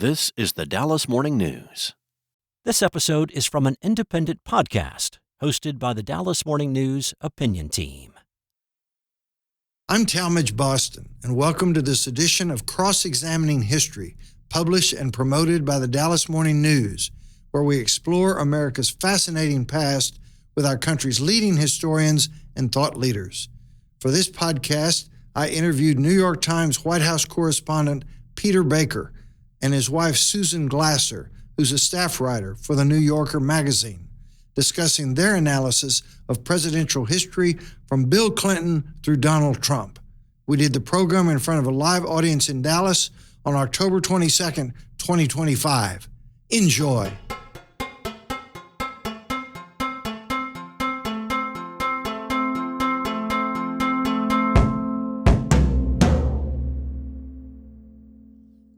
This is the Dallas Morning News. This episode is from an independent podcast hosted by the Dallas Morning News Opinion Team. I'm Talmage Boston, and welcome to this edition of Cross-Examining History, published and promoted by the Dallas Morning News, where we explore America's fascinating past with our country's leading historians and thought leaders. For this podcast, I interviewed New York Times White House correspondent Peter Baker and his wife Susan Glasser, who's a staff writer for the New Yorker magazine, discussing their analysis of presidential history from Bill Clinton through Donald Trump. We did the program in front of a live audience in Dallas on October 22nd, 2025. Enjoy.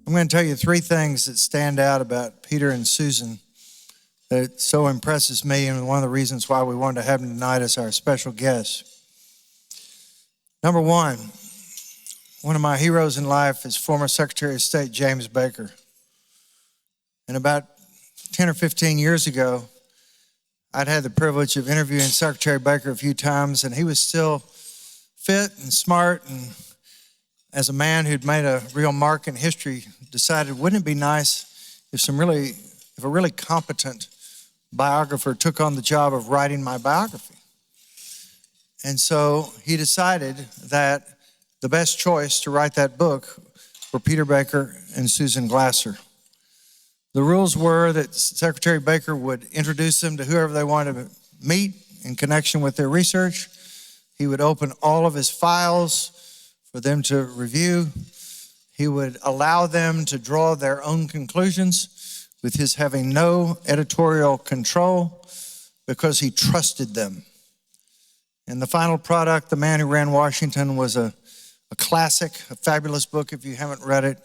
I'm going to tell you three things that stand out about Peter and Susan that so impresses me, and one of the reasons why we wanted to have them tonight as our special guest. Number one of my heroes in life is former Secretary of State James Baker. And about 10 or 15 years ago, I'd had the privilege of interviewing Secretary Baker a few times, and he was still fit and smart, and as a man who'd made a real mark in history, decided, wouldn't it be nice if a really competent biographer took on the job of writing my biography? And so he decided that the best choice to write that book were Peter Baker and Susan Glasser. The rules were that Secretary Baker would introduce them to whoever they wanted to meet in connection with their research. He would open all of his files for them to review. He would allow them to draw their own conclusions with his having no editorial control because he trusted them. And the final product, The Man Who Ran Washington, was a classic, a fabulous book if you haven't read it.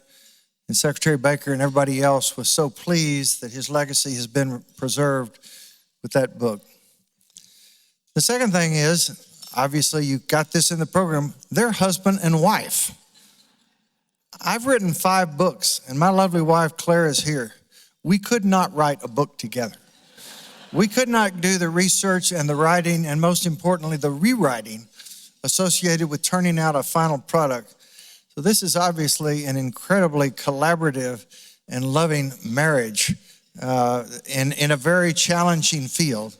And Secretary Baker and everybody else was so pleased that his legacy has been preserved with that book. The second thing is, obviously, you got this in the program, they're husband and wife. I've written 5 books, and my lovely wife, Claire, is here. We could not write a book together. We could not do the research and the writing, and most importantly, the rewriting associated with turning out a final product. So this is obviously an incredibly collaborative and loving marriage in a very challenging field.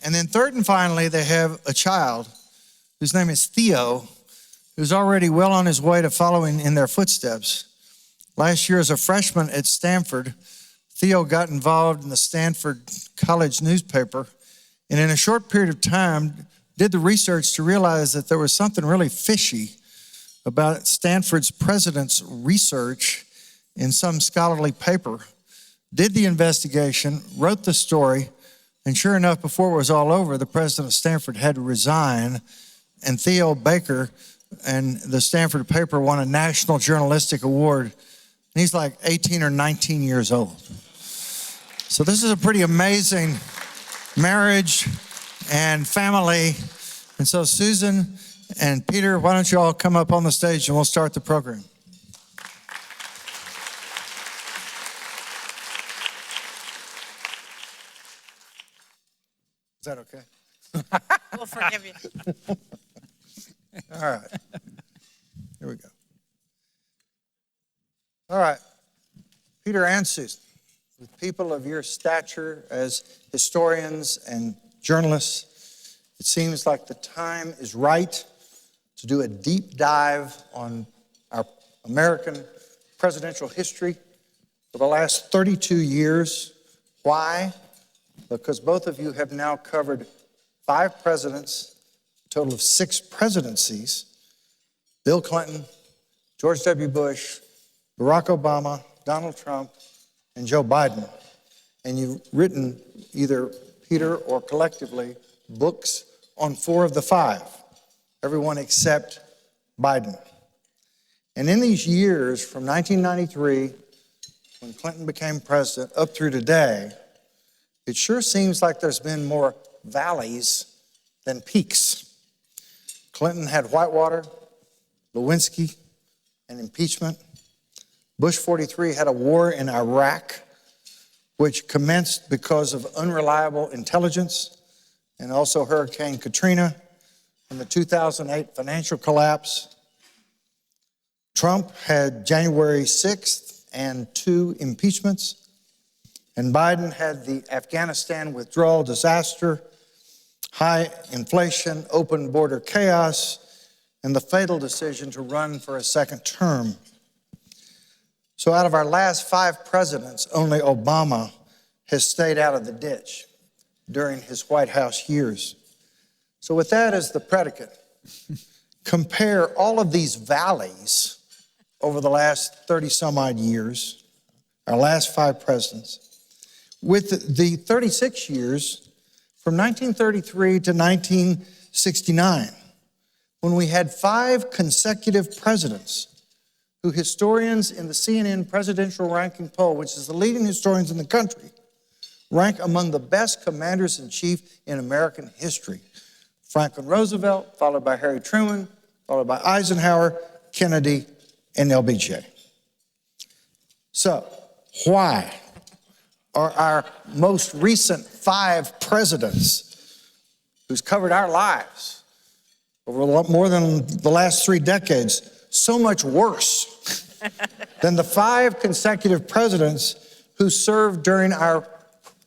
And then third and finally, they have a child whose name is Theo, who's already well on his way to following in their footsteps. Last year as a freshman at Stanford, Theo got involved in the Stanford College newspaper, and in a short period of time did the research to realize that there was something really fishy about Stanford's president's research in some scholarly paper, did the investigation, wrote the story, and sure enough, before it was all over, the president of Stanford had to resign, and Theo Baker and the Stanford paper won a National Journalistic Award, and he's like 18 or 19 years old. So this is a pretty amazing marriage and family. And so Susan and Peter, why don't you all come up on the stage and we'll start the program. Is that okay? We'll forgive you. All right. Here we go. All right. Peter and Susan, with people of your stature as historians and journalists, it seems like the time is right to do a deep dive on our American presidential history for the last 32 years. Why? Because both of you have now covered 5 presidents, a total of 6 presidencies: Bill Clinton, George W. Bush, Barack Obama, Donald Trump, and Joe Biden. And you've written, either Peter or collectively, books on 4 of the 5, everyone except Biden. And in these years, from 1993, when Clinton became president, up through today, it sure seems like there's been more valleys than peaks. Clinton had Whitewater, Lewinsky, and impeachment. Bush 43 had a war in Iraq, which commenced because of unreliable intelligence, and also Hurricane Katrina and the 2008 financial collapse. Trump had January 6th and 2 impeachments, and Biden had the Afghanistan withdrawal disaster, high inflation, open border chaos, and the fatal decision to run for a second term. So out of our last 5 presidents, only Obama has stayed out of the ditch during his White House years. So with that as the predicate, compare all of these valleys over the last 30 some odd years, our last 5 presidents, with the 36 years from 1933 to 1969, when we had 5 consecutive presidents who historians in the CNN presidential ranking poll, which is the leading historians in the country, rank among the best commanders-in-chief in American history. Franklin Roosevelt, followed by Harry Truman, followed by Eisenhower, Kennedy, and LBJ. So, why are our most recent 5 presidents who's covered our lives over a lot more than the last 3 decades so much worse than the 5 consecutive presidents who served during our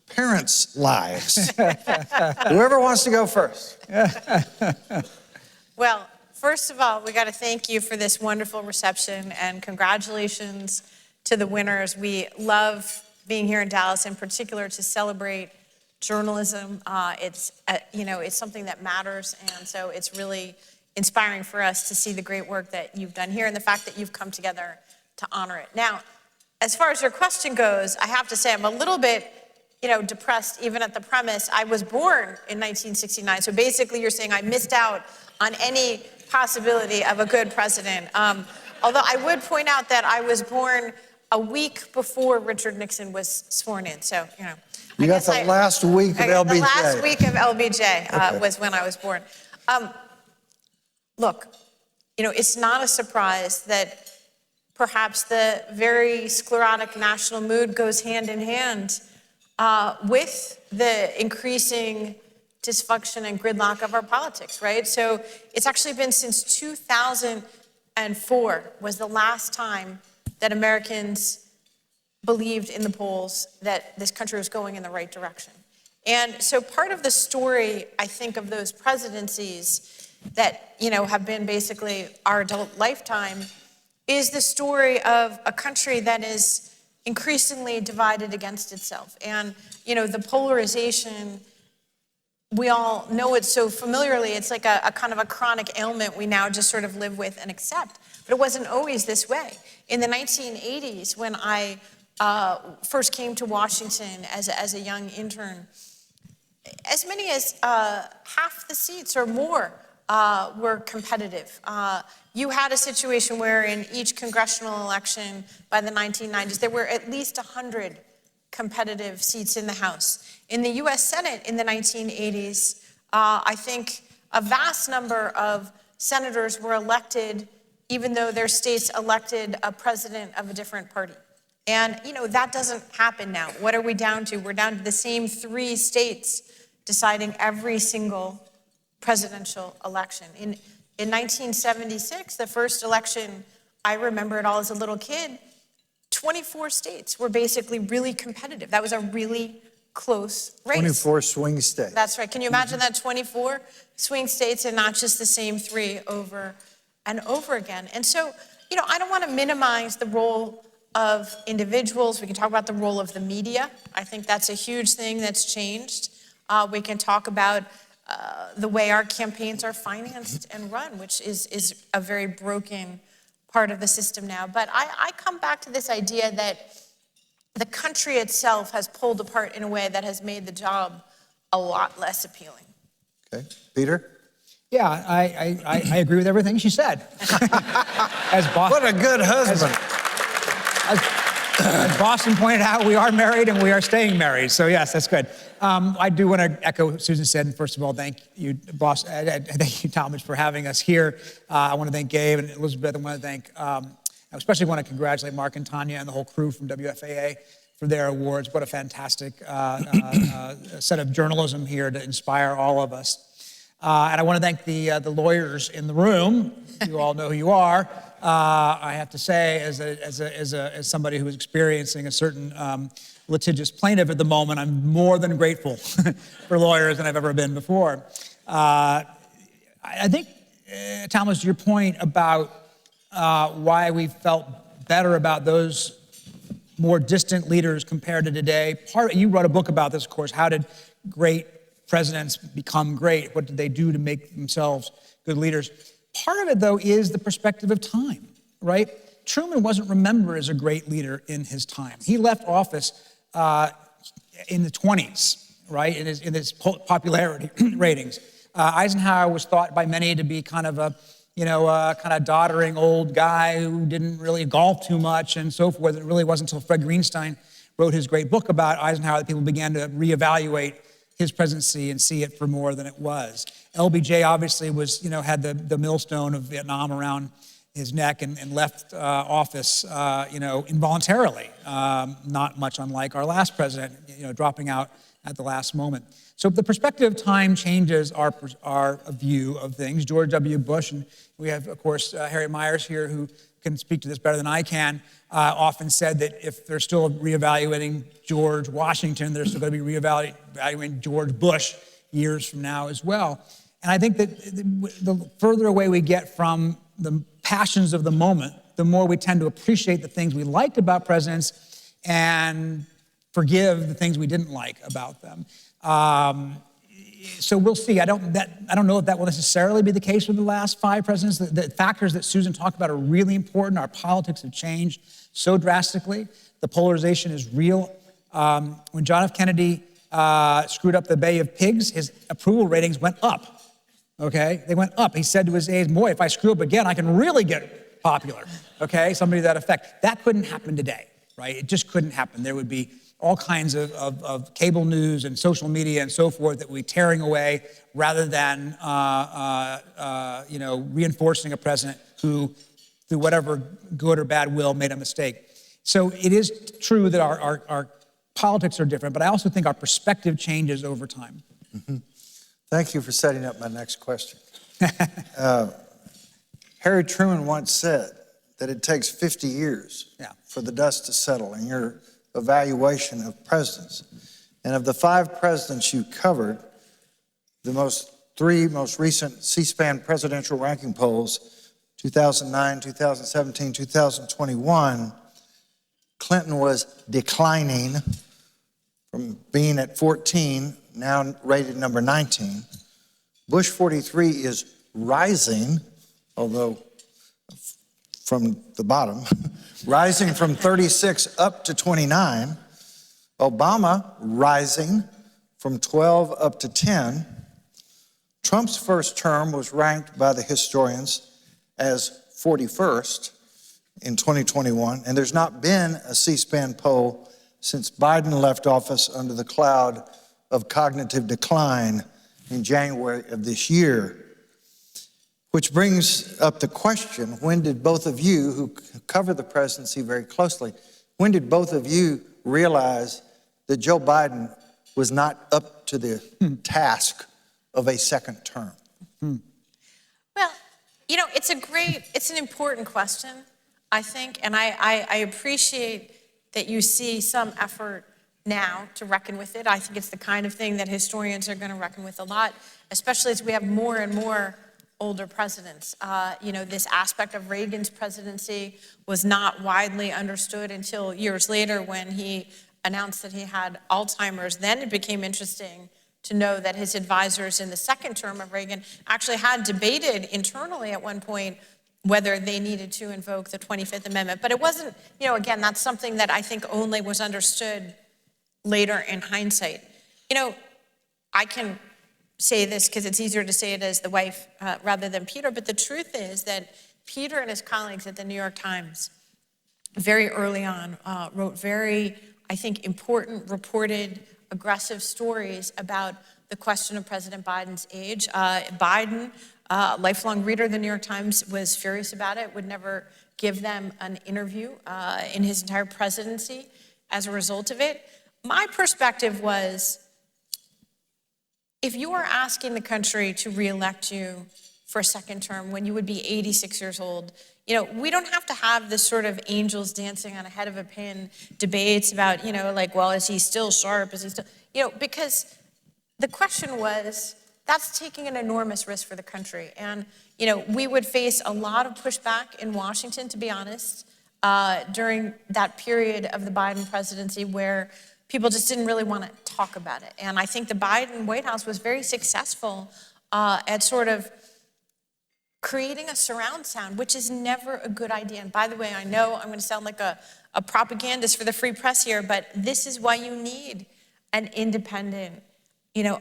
parents' lives? Whoever wants to go first. Well, first of all, we got to thank you for this wonderful reception and congratulations to the winners. We love being here in Dallas, in particular, to celebrate journalism. It's something that matters, and so it's really inspiring for us to see the great work that you've done here and the fact that you've come together to honor it. Now, as far as your question goes, I have to say I'm a little bit, depressed even at the premise. I was born in 1969, so basically you're saying I missed out on any possibility of a good president. Although I would point out that I was born a week before Richard Nixon was sworn in, so, You got the last week of LBJ. The last week of LBJ was when I was born. Look, it's not a surprise that perhaps the very sclerotic national mood goes hand in hand with the increasing dysfunction and gridlock of our politics, right? So it's actually been since 2004 was the last time that Americans believed in the polls that this country was going in the right direction. And so part of the story, I think, of those presidencies that, have been basically our adult lifetime is the story of a country that is increasingly divided against itself. And, the polarization, we all know it so familiarly. It's like a kind of a chronic ailment we now just sort of live with and accept. But it wasn't always this way. In the 1980s, when I first came to Washington as a young intern, as many as half the seats or more were competitive. You had a situation where in each congressional election by the 1990s, there were at least 100 competitive seats in the House. In the US Senate in the 1980s, I think a vast number of senators were elected even though their states elected a president of a different party. And, that doesn't happen now. What are we down to? We're down to the same 3 states deciding every single presidential election. In 1976, the first election, I remember it all as a little kid, 24 states were basically really competitive. That was a really close race. 24 swing states. That's right. Can you imagine that? 24 swing states and not just the same 3 over and over again. And so, I don't want to minimize the role of individuals. We can talk about the role of the media. I think that's a huge thing that's changed. We can talk about the way our campaigns are financed and run, which is a very broken part of the system now. But I come back to this idea that the country itself has pulled apart in a way that has made the job a lot less appealing. Okay. Peter? Yeah, I agree with everything she said. What a good husband. As Boston pointed out, we are married and we are staying married. So yes, that's good. I do want to echo what Susan said. And first of all, thank you, thank you, Talmage, for having us here. I want to thank Gabe and Elizabeth. I want to thank I especially want to congratulate Mark and Tanya and the whole crew from WFAA for their awards. What a fantastic set of journalism here to inspire all of us. And I want to thank the lawyers in the room. You all know who you are. I have to say, as somebody who is experiencing a certain litigious plaintiff at the moment, I'm more than grateful for lawyers than I've ever been before. I think, Talmage, to your point about why we felt better about those more distant leaders compared to today. You wrote a book about this, of course. How did great presidents become great? What did they do to make themselves good leaders? Part of it, though, is the perspective of time, right? Truman wasn't remembered as a great leader in his time. He left office in the 20s, right, in his popularity ratings. Eisenhower was thought by many to be kind of a kind of doddering old guy who didn't really golf too much and so forth. It really wasn't until Fred Greenstein wrote his great book about Eisenhower that people began to reevaluate his presidency and see it for more than it was. LBJ obviously was, had the millstone of Vietnam around his neck and left office, involuntarily, not much unlike our last president, dropping out at the last moment. So the perspective of time changes our view of things. George W. Bush, and we have, of course, Harry Myers here, who can speak to this better than I can, often said that if they're still reevaluating George Washington, they're still going to be reevaluating George Bush years from now as well. And I think that the further away we get from the passions of the moment, the more we tend to appreciate the things we liked about presidents and forgive the things we didn't like about them. So we'll see. I don't know if that will necessarily be the case with the last 5 presidents. The factors that Susan talked about are really important. Our politics have changed so drastically. The polarization is real. When John F. Kennedy screwed up the Bay of Pigs, his approval ratings went up. Okay, they went up. He said to his aides, "Boy, if I screw up again, I can really get popular." Okay, somebody to that effect. That couldn't happen today, right? It just couldn't happen. There would be all kinds of cable news and social media and so forth that would be tearing away rather than reinforcing a president who, through whatever good or bad will, made a mistake. So it is true that our politics are different, but I also think our perspective changes over time. Mm-hmm. Thank you for setting up my next question. Harry Truman once said that it takes 50 years for the dust to settle in your evaluation of presidents. And of the 5 presidents you covered, the 3 most recent C-SPAN presidential ranking polls, 2009, 2017, 2021, Clinton was declining from being at 14, now rated number 19. Bush 43 is rising, although from the bottom, rising from 36 up to 29. Obama rising from 12 up to 10. Trump's first term was ranked by the historians as 41st in 2021, and there's not been a C-SPAN poll since Biden left office under the cloud of cognitive decline in January of this year. Which brings up the question, when did both of you, who cover the presidency very closely, when did both of you realize that Joe Biden was not up to the task of a second term? Well, it's an important question, I think, and I appreciate that you see some effort now to reckon with it. I think it's the kind of thing that historians are going to reckon with a lot, especially as we have more and more older presidents. This aspect of Reagan's presidency was not widely understood until years later when he announced that he had Alzheimer's. Then it became interesting to know that his advisors in the second term of Reagan actually had debated internally at one point whether they needed to invoke the 25th Amendment. But it wasn't, again, that's something that I think only was understood later in hindsight. I can say this because it's easier to say it as the wife rather than Peter, but the truth is that Peter and his colleagues at the New York Times very early on wrote very, I think, important, reported, aggressive stories about the question of President Biden's age. Biden, lifelong reader of the New York Times, was furious about it, would never give them an interview in his entire presidency as a result of it. My perspective was, if you are asking the country to reelect you for a second term when you would be 86 years old, we don't have to have this sort of angels dancing on a head of a pin debates about, well, is he still sharp? Is he still, because the question was, that's taking an enormous risk for the country. And, we would face a lot of pushback in Washington, to be honest, during that period of the Biden presidency where people just didn't really want to talk about it. And I think the Biden White House was very successful at sort of creating a surround sound, which is never a good idea. And by the way, I know I'm going to sound like a propagandist for the free press here, but this is why you need an independent,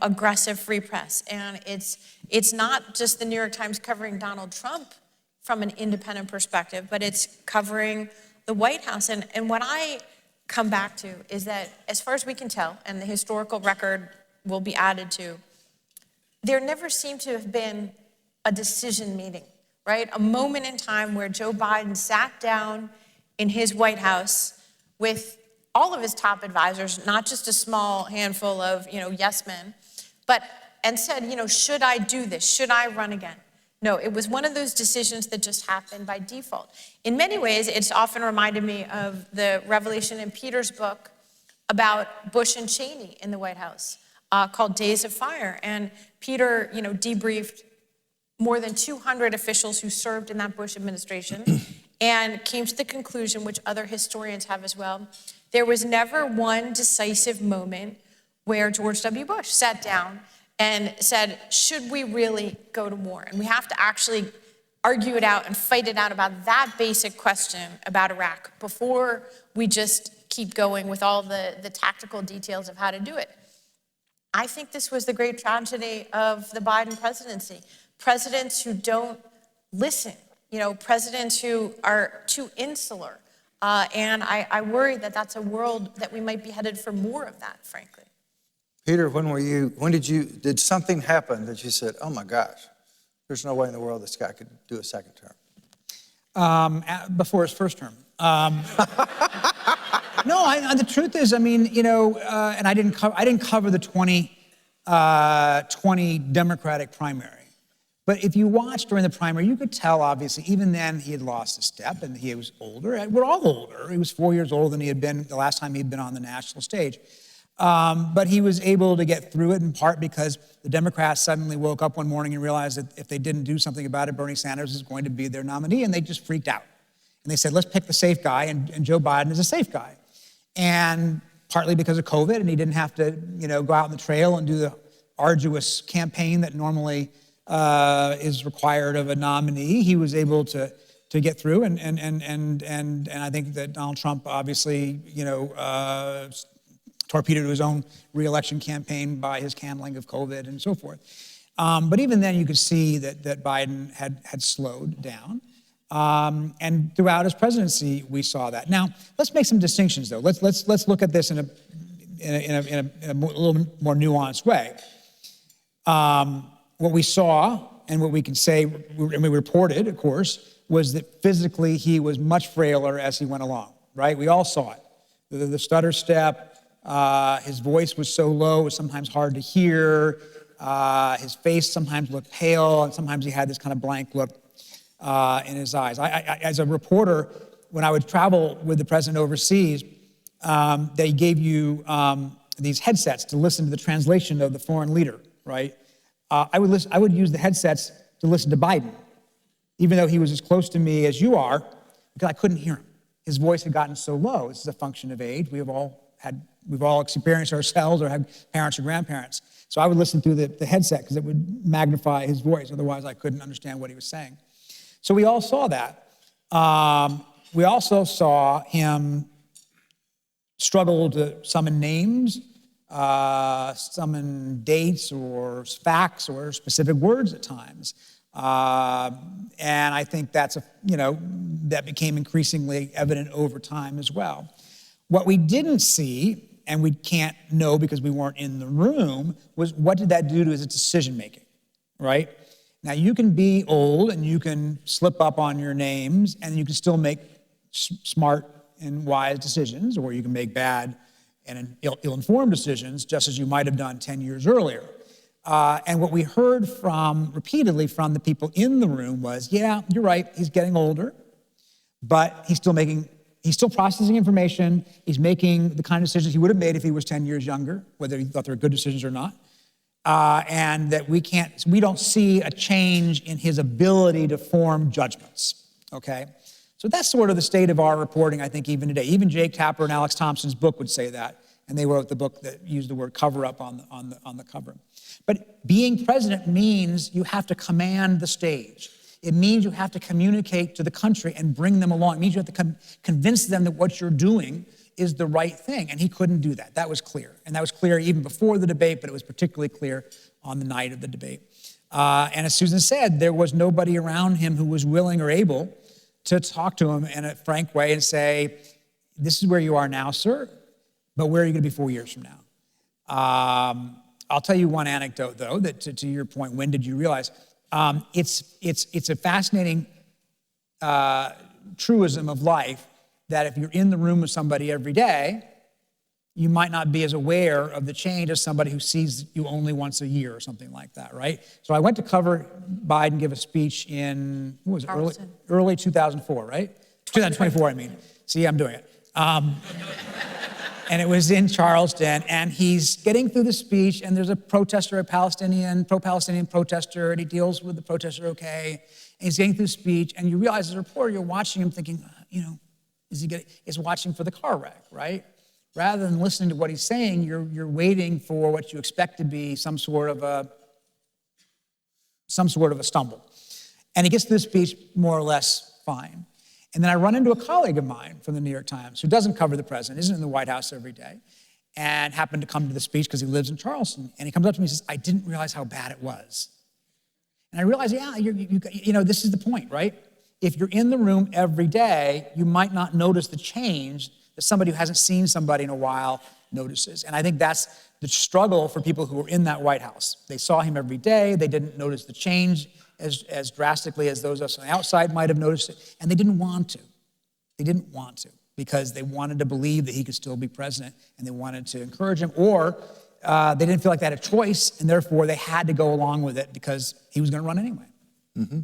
aggressive free press. And it's not just the New York Times covering Donald Trump from an independent perspective, but it's covering the White House. And what I come back to is that, as far as we can tell, and the historical record will be added to, there never seemed to have been a decision meeting, right? A moment in time where Joe Biden sat down in his White House with all of his top advisors, not just a small handful of, yes men, and said, should I do this? Should I run again? No, it was one of those decisions that just happened by default. In many ways, it's often reminded me of the revelation in Peter's book about Bush and Cheney in the White House, called Days of Fire. And Peter, debriefed more than 200 officials who served in that Bush administration and came to the conclusion, which other historians have as well, there was never one decisive moment where George W. Bush sat down and said, should we really go to war? And we have to actually argue it out and fight it out about that basic question about Iraq before we just keep going with all the tactical details of how to do it. I think this was the great tragedy of the Biden presidency. Presidents who don't listen, presidents who are too insular. And I worry that that's a world that we might be headed for more of that, frankly. Peter, did something happen that you said, oh my gosh, there's no way in the world this guy could do a second term? Before his first term. No, the truth is, and I didn't cover the 2020 Democratic primary. But if you watched during the primary, you could tell, obviously, even then he had lost a step and he was older. We're all older. He was 4 years older than he had been the last time he'd been on the national stage. But he was able to get through it in part because the Democrats suddenly woke up one morning and realized that if they didn't do something about it, Bernie Sanders is going to be their nominee, and they just freaked out. And they said, let's pick the safe guy, and Joe Biden is a safe guy. And partly because of COVID, and he didn't have to, go out on the trail and do the arduous campaign that normally is required of a nominee, he was able to get through, and I think that Donald Trump obviously, torpedoed his own re-election campaign by his handling of COVID and so forth. But even then, you could see that Biden had slowed down, and throughout his presidency, we saw that. Now, let's make some distinctions, though. Let's look at this in a little more nuanced way. What we saw and what we can say, and we reported, of course, was that physically he was much frailer as he went along, right? We all saw it. The stutter step, his voice was so low, it was sometimes hard to hear. His face sometimes looked pale, and sometimes he had this kind of blank look in his eyes. I as a reporter, when I would travel with the president overseas, they gave you these headsets to listen to the translation of the foreign leader, right? I would use the headsets to listen to Biden, even though he was as close to me as you are, because I couldn't hear him. His voice had gotten so low. This is a function of age. We've all experienced ourselves or had parents or grandparents. So I would listen through the headset because it would magnify his voice. Otherwise, I couldn't understand what he was saying. So we all saw that. We also saw him struggle to summon names, summon dates or facts or specific words at times. And I think that became increasingly evident over time as well. What we didn't see, and we can't know because we weren't in the room, was what did that do to his decision-making, right? Now, you can be old and you can slip up on your names and you can still make smart and wise decisions, or you can make bad and ill-informed decisions, just as you might have done 10 years earlier. And what we heard repeatedly from the people in the room was, yeah, you're right, he's getting older, but he's still processing information. He's making the kind of decisions he would have made if he was 10 years younger, whether he thought they were good decisions or not. And that we don't see a change in his ability to form judgments, okay? So that's sort of the state of our reporting, I think, even today. Even Jake Tapper and Alex Thompson's book would say that, and they wrote the book that used the word cover-up on the cover. But being president means you have to command the stage. It means you have to communicate to the country and bring them along. It means you have to convince them that what you're doing is the right thing, and he couldn't do that. That was clear, and that was clear even before the debate, but it was particularly clear on the night of the debate. And as Susan said, there was nobody around him who was willing or able to talk to him in a frank way and say, this is where you are now, sir, but where are you going to be 4 years from now? I'll tell you one anecdote, though, that to your point, when did you realize? It's a fascinating truism of life that if you're in the room with somebody every day, you might not be as aware of the change as somebody who sees you only once a year or something like that, right? So I went to cover Biden give a speech in, what was it, early 2004, right? 2024, I mean. See, I'm doing it. And it was in Charleston, and he's getting through the speech, and there's a protester, a pro-Palestinian protester, and he deals with the protester okay, and he's getting through the speech, and you realize as a reporter, you're watching him thinking, is watching for the car wreck, right? Rather than listening to what he's saying, you're waiting for what you expect to be some sort of a stumble. And he gets through the speech more or less fine. And then I run into a colleague of mine from the New York Times who doesn't cover the president, isn't in the White House every day, and happened to come to the speech because he lives in Charleston. And he comes up to me and says, I didn't realize how bad it was. And I realized, yeah, this is the point, right? If you're in the room every day, you might not notice the change that somebody who hasn't seen somebody in a while notices. And I think that's the struggle for people who were in that White House. They saw him every day. They didn't notice the change as drastically as those of us on the outside might have noticed it. And they didn't want to. They didn't want to because they wanted to believe that he could still be president, and they wanted to encourage him, or they didn't feel like they had a choice, and therefore they had to go along with it because he was going to run anyway. Mm-hmm.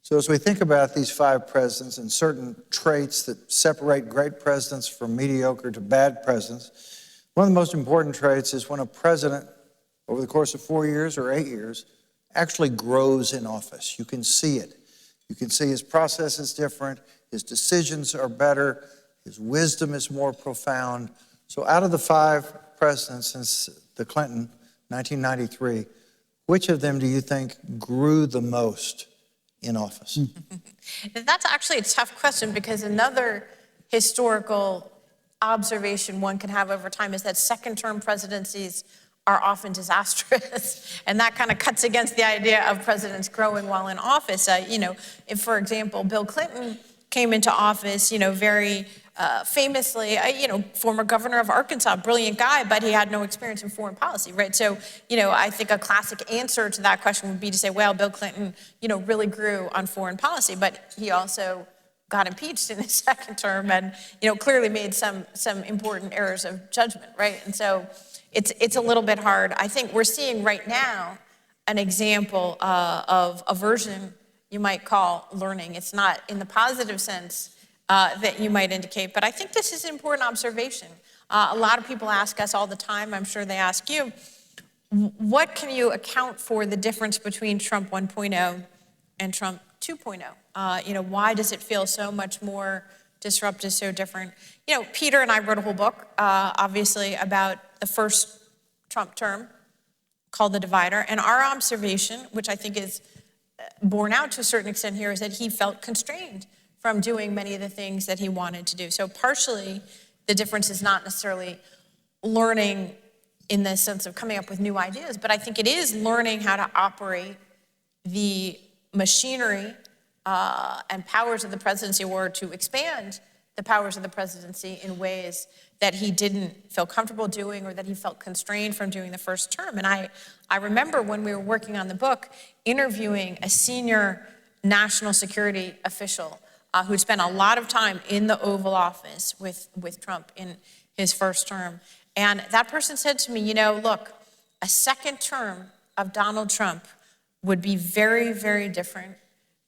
So as we think about these 5 presidents and certain traits that separate great presidents from mediocre to bad presidents, one of the most important traits is when a president, over the course of 4 years or 8 years, actually grows in office. You can see it. You can see his process is different, his decisions are better, his wisdom is more profound. So out of the 5 presidents since the Clinton, 1993, which of them do you think grew the most in office? That's actually a tough question, because another historical observation one can have over time is that second-term presidencies are often disastrous, and that kind of cuts against the idea of presidents growing while in office. If, for example, Bill Clinton came into office, very famously, former governor of Arkansas, brilliant guy, but he had no experience in foreign policy, right? So, I think a classic answer to that question would be to say, well, Bill Clinton, really grew on foreign policy, but he also got impeached in his second term and, clearly made some important errors of judgment, right? And so it's a little bit hard. I think we're seeing right now an example of a version you might call learning. It's not in the positive sense that you might indicate, but I think this is an important observation. A lot of people ask us all the time, I'm sure they ask you, what can you account for the difference between Trump 1.0 and Trump 2.0? Why does it feel so much more disruptive, so different? Peter and I wrote a whole book, obviously, about the first Trump term called The Divider. And our observation, which I think is borne out to a certain extent here, is that he felt constrained from doing many of the things that he wanted to do. So partially, the difference is not necessarily learning in the sense of coming up with new ideas, but I think it is learning how to operate the machinery and powers of the presidency, or to expand the powers of the presidency in ways that he didn't feel comfortable doing or that he felt constrained from doing the first term. And I remember when we were working on the book, interviewing a senior national security official who'd spent a lot of time in the Oval Office with Trump in his first term. And that person said to me, you know, look, a second term of Donald Trump would be very, very different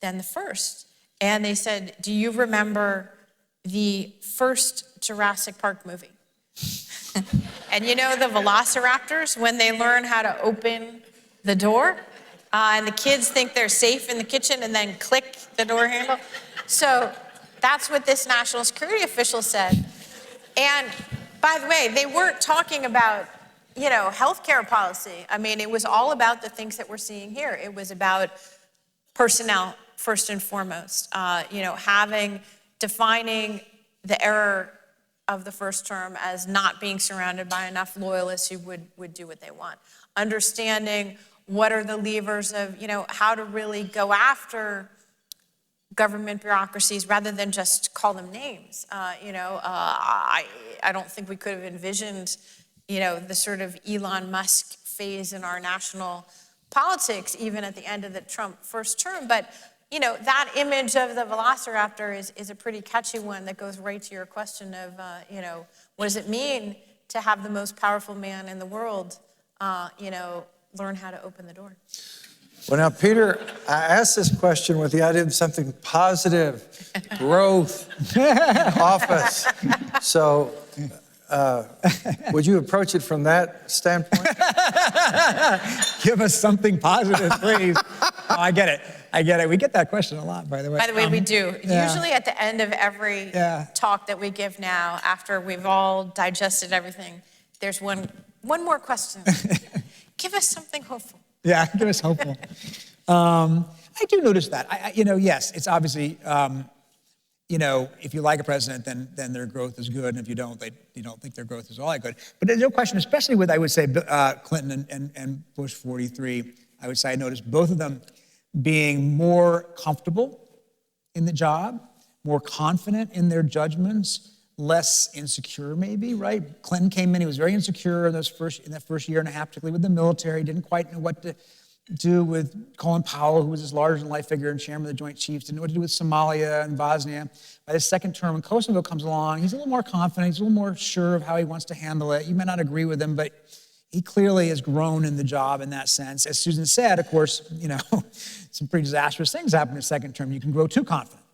than the first. And they said, do you remember the first Jurassic Park movie? And you know the velociraptors, when they learn how to open the door, and the kids think they're safe in the kitchen and then click the door handle? So that's what this national security official said. And by the way, they weren't talking about, you know, healthcare policy. I mean, it was all about the things that we're seeing here. It was about personnel, first and foremost, you know, defining the error of the first term as not being surrounded by enough loyalists who would do what they want. Understanding what are the levers of, you know, how to really go after government bureaucracies rather than just call them names. I don't think we could have envisioned, you know, the sort of Elon Musk phase in our national politics, even at the end of the Trump first term. But, you know, that image of the velociraptor is a pretty catchy one that goes right to your question of, you know, what does it mean to have the most powerful man in the world, you know, learn how to open the door? Well, now, Peter, I asked this question with the idea of something positive, growth, office. So would you approach it from that standpoint? Give us something positive, please. Oh, I get it. We get that question a lot, by the way. By the way, we do. Yeah. Usually at the end of every talk that we give now, after we've all digested everything, there's one more question. Give us something hopeful. Yeah, give us hopeful. I do notice that. You know, yes, it's obviously, you know, if you like a president, then their growth is good, and if you don't, you don't think their growth is all that good. But there's no question, especially with, I would say, Clinton and Bush 43, I would say I noticed both of them being more comfortable in the job, more confident in their judgments, less insecure maybe, right? Clinton came in, he was very insecure in that first year and a half, particularly with the military, didn't quite know what to do with Colin Powell, who was this larger-than-life figure and chairman of the Joint Chiefs, didn't know what to do with Somalia and Bosnia. By the second term, when Kosovo comes along, he's a little more confident, he's a little more sure of how he wants to handle it. You may not agree with him, but he clearly has grown in the job in that sense. As Susan said, of course, you know, some pretty disastrous things happen in the second term. You can grow too confident,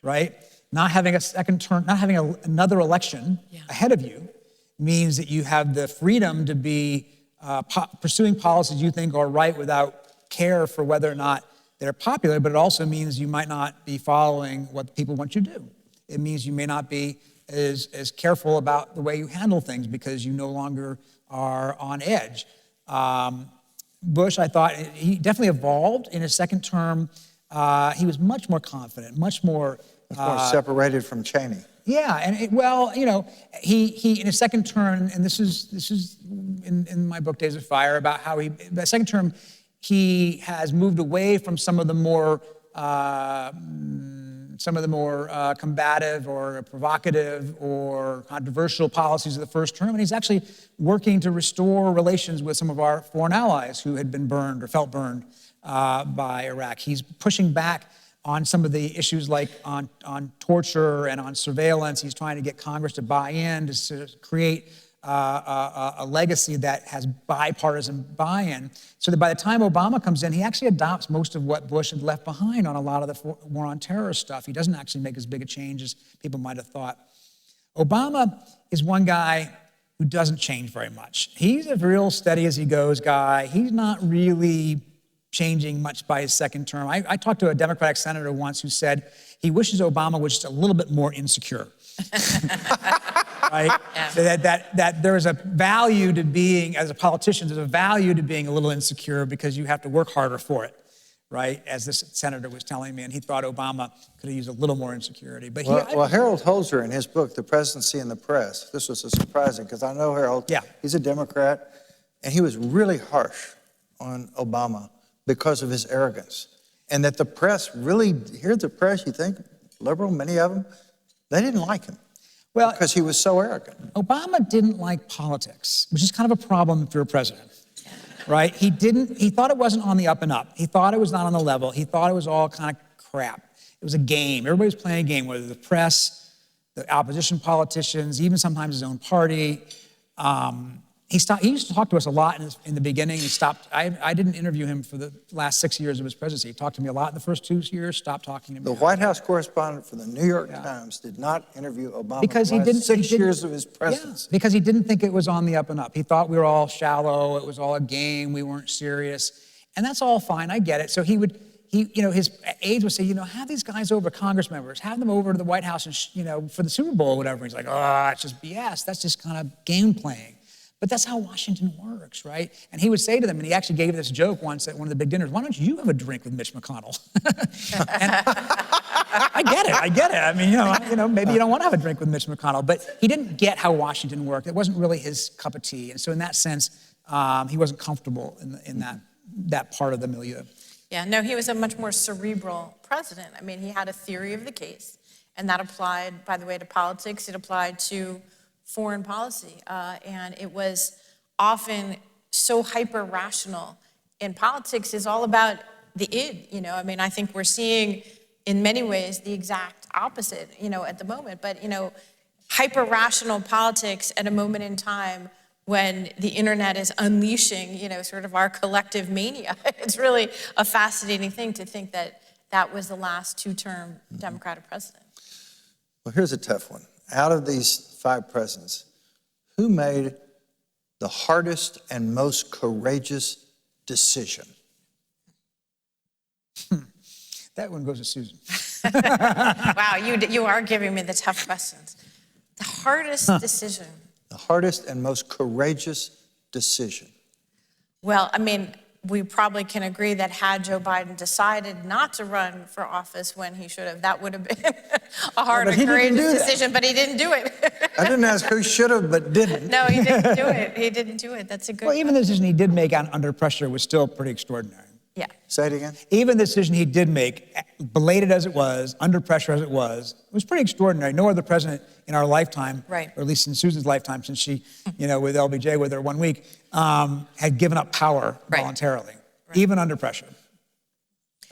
right? Not having a second term, not having another election ahead of you means that you have the freedom to be pursuing policies you think are right without care for whether or not they're popular, but it also means you might not be following what people want you to do. It means you may not be as careful about the way you handle things because you no longer are on edge. Bush, I thought, he definitely evolved in his second term. He was much more confident, much more separated from Cheney. Yeah, and you know, he in his second term, and this is in my book Days of Fire about how the second term he has moved away from some of the more combative or provocative or controversial policies of the first term, and he's actually working to restore relations with some of our foreign allies who had been burned or felt burned by Iraq. He's pushing back on some of the issues like on torture and on surveillance. He's trying to get Congress to buy in, to sort of create a legacy that has bipartisan buy-in, so that by the time Obama comes in, he actually adopts most of what Bush had left behind on a lot of the war on terror stuff. He doesn't actually make as big a change as people might have thought. Obama is one guy who doesn't change very much. He's a real steady as he goes guy. He's not really changing much by his second term. I talked to a Democratic senator once who said he wishes Obama was just a little bit more insecure. Right? Yeah. So that there is a value to being, as a politician, there's a value to being a little insecure because you have to work harder for it, right? As this senator was telling me, and he thought Obama could have used a little more insecurity. But Harold Holzer, in his book, The Presidency and the Press, this was surprising because I know Harold, he's a Democrat, and he was really harsh on Obama because of his arrogance. And that the press really, here's the press, you think, liberal, many of them, they didn't like him. Well, because he was so arrogant. Obama didn't like politics, which is kind of a problem if you're a president, right? He thought it wasn't on the up and up. He thought it was not on the level. He thought it was all kind of crap. It was a game. Everybody was playing a game, whether the press, the opposition politicians, even sometimes his own party. He used to talk to us a lot in the beginning. He stopped. I didn't interview him for the last 6 years of his presidency. He talked to me a lot in the first 2 years, stopped talking to me. The White House correspondent for the New York Times did not interview Obama because for the last 6 years of his presidency. Yeah, because he didn't think it was on the up and up. He thought we were all shallow. It was all a game. We weren't serious. And that's all fine. I get it. So his aides would say, have these guys over, Congress members, have them over to the White House and, for the Super Bowl or whatever. He's like, it's just BS. That's just kind of game playing. But that's how Washington works, right? And he would say to them, and he actually gave this joke once at one of the big dinners, why don't you have a drink with Mitch McConnell? And I get it. I mean, maybe you don't want to have a drink with Mitch McConnell, but he didn't get how Washington worked. It wasn't really his cup of tea. And so in that sense, he wasn't comfortable in that part of the milieu. Yeah, no, he was a much more cerebral president. I mean, he had a theory of the case, and that applied, by the way, to politics. It applied to foreign policy, and it was often so hyper-rational. And politics is all about the id, I mean, I think we're seeing, in many ways, the exact opposite, at the moment. But, hyper-rational politics at a moment in time when the internet is unleashing, sort of our collective mania. It's really a fascinating thing to think that that was the last two-term Democratic president. Well, here's a tough one. Out of these 5 presidents, who made the hardest and most courageous decision? That one goes to Susan. Wow, you are giving me the tough questions. The hardest decision. The hardest and most courageous decision. Well, I mean, we probably can agree that had Joe Biden decided not to run for office when he should have, that would have been a hard and courageous decision, but he didn't do it. I didn't ask who should have, but didn't. No, he didn't do it. He didn't do it. That's a good Well, even the decision he did make under pressure was still pretty extraordinary. Yeah. Say it again. Even the decision he did make, belated as it was, under pressure as it was pretty extraordinary. No other president in our lifetime, right, or at least in Susan's lifetime, since she, with LBJ with her 1 week, had given up power voluntarily, even under pressure.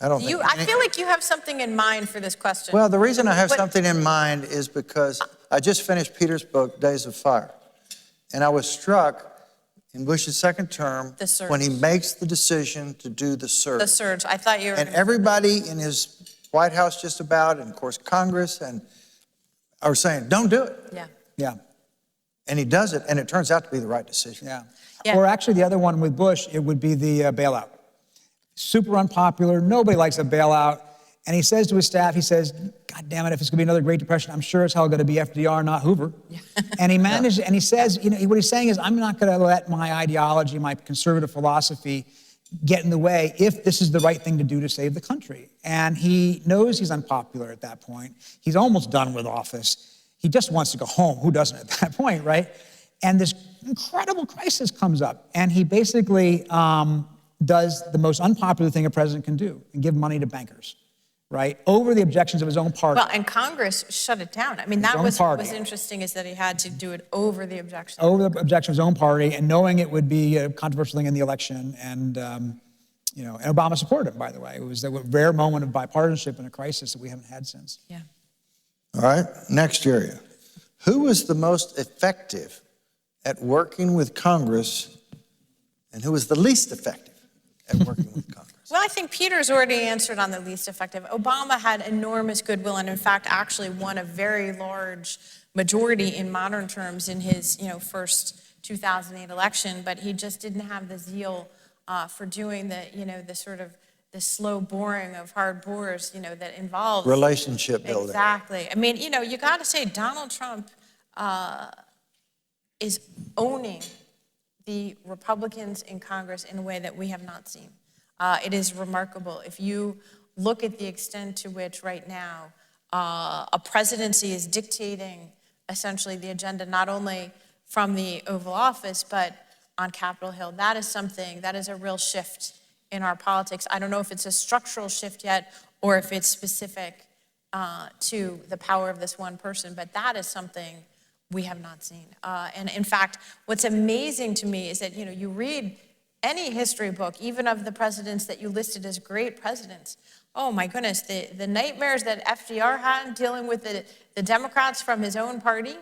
I don't think. I feel like you have something in mind for this question. Well, the reason I have something in mind is because I just finished Peter's book, Days of Fire, and I was struck in Bush's second term when he makes the decision to do the surge. The surge. I thought you were. And everybody in his White House just about, and of course Congress, and are saying, don't do it. Yeah. Yeah. And he does it, and it turns out to be the right decision. Yeah. Or actually the other one with Bush, it would be the bailout. Super unpopular. Nobody likes a bailout. And he says to his staff, he says, God damn it, if it's going to be another Great Depression, I'm sure as hell going to be FDR, not Hoover. Yeah. And he managed, and he says, what he's saying is, I'm not going to let my ideology, my conservative philosophy get in the way if this is the right thing to do to save the country. And he knows he's unpopular at that point. He's almost done with office. He just wants to go home. Who doesn't at that point, right? And this incredible crisis comes up. And he basically does the most unpopular thing a president can do, and give money to bankers. Right, over the objections of his own party. Well, and Congress shut it down. I mean, that was what was interesting, is that he had to do it over the objections. Over the objections of his own party, and knowing it would be a controversial thing in the election, and and Obama supported him, by the way. It was a rare moment of bipartisanship in a crisis that we haven't had since. Yeah. All right, next area. Who was the most effective at working with Congress, and who was the least effective at working with Congress? Well, I think Peter's already answered on the least effective. Obama had enormous goodwill, and in fact, actually won a very large majority in modern terms in his, first 2008 election. But he just didn't have the zeal for doing the sort of the slow boring of hard bores, that involves relationship building. Exactly. I mean, you got to say Donald Trump is owning the Republicans in Congress in a way that we have not seen. It is remarkable. If you look at the extent to which right now a presidency is dictating essentially the agenda, not only from the Oval Office, but on Capitol Hill, that is a real shift in our politics. I don't know if it's a structural shift yet, or if it's specific to the power of this one person, but that is something we have not seen. And in fact, what's amazing to me is that, you read any history book, even of the presidents that you listed as great presidents. Oh my goodness, the nightmares that FDR had dealing with the Democrats from his own party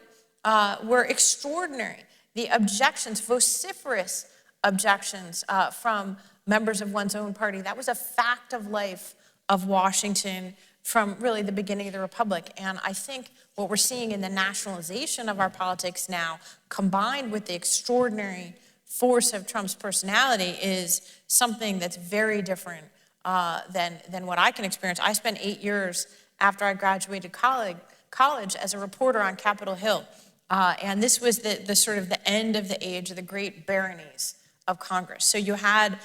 were extraordinary. The objections, vociferous objections from members of one's own party, that was a fact of life of Washington from really the beginning of the Republic. And I think what we're seeing in the nationalization of our politics now, combined with the extraordinary force of Trump's personality, is something that's very different than what I can experience. I spent 8 years after I graduated college as a reporter on Capitol Hill. And this was the sort of the end of the age of the great baronies of Congress. So you had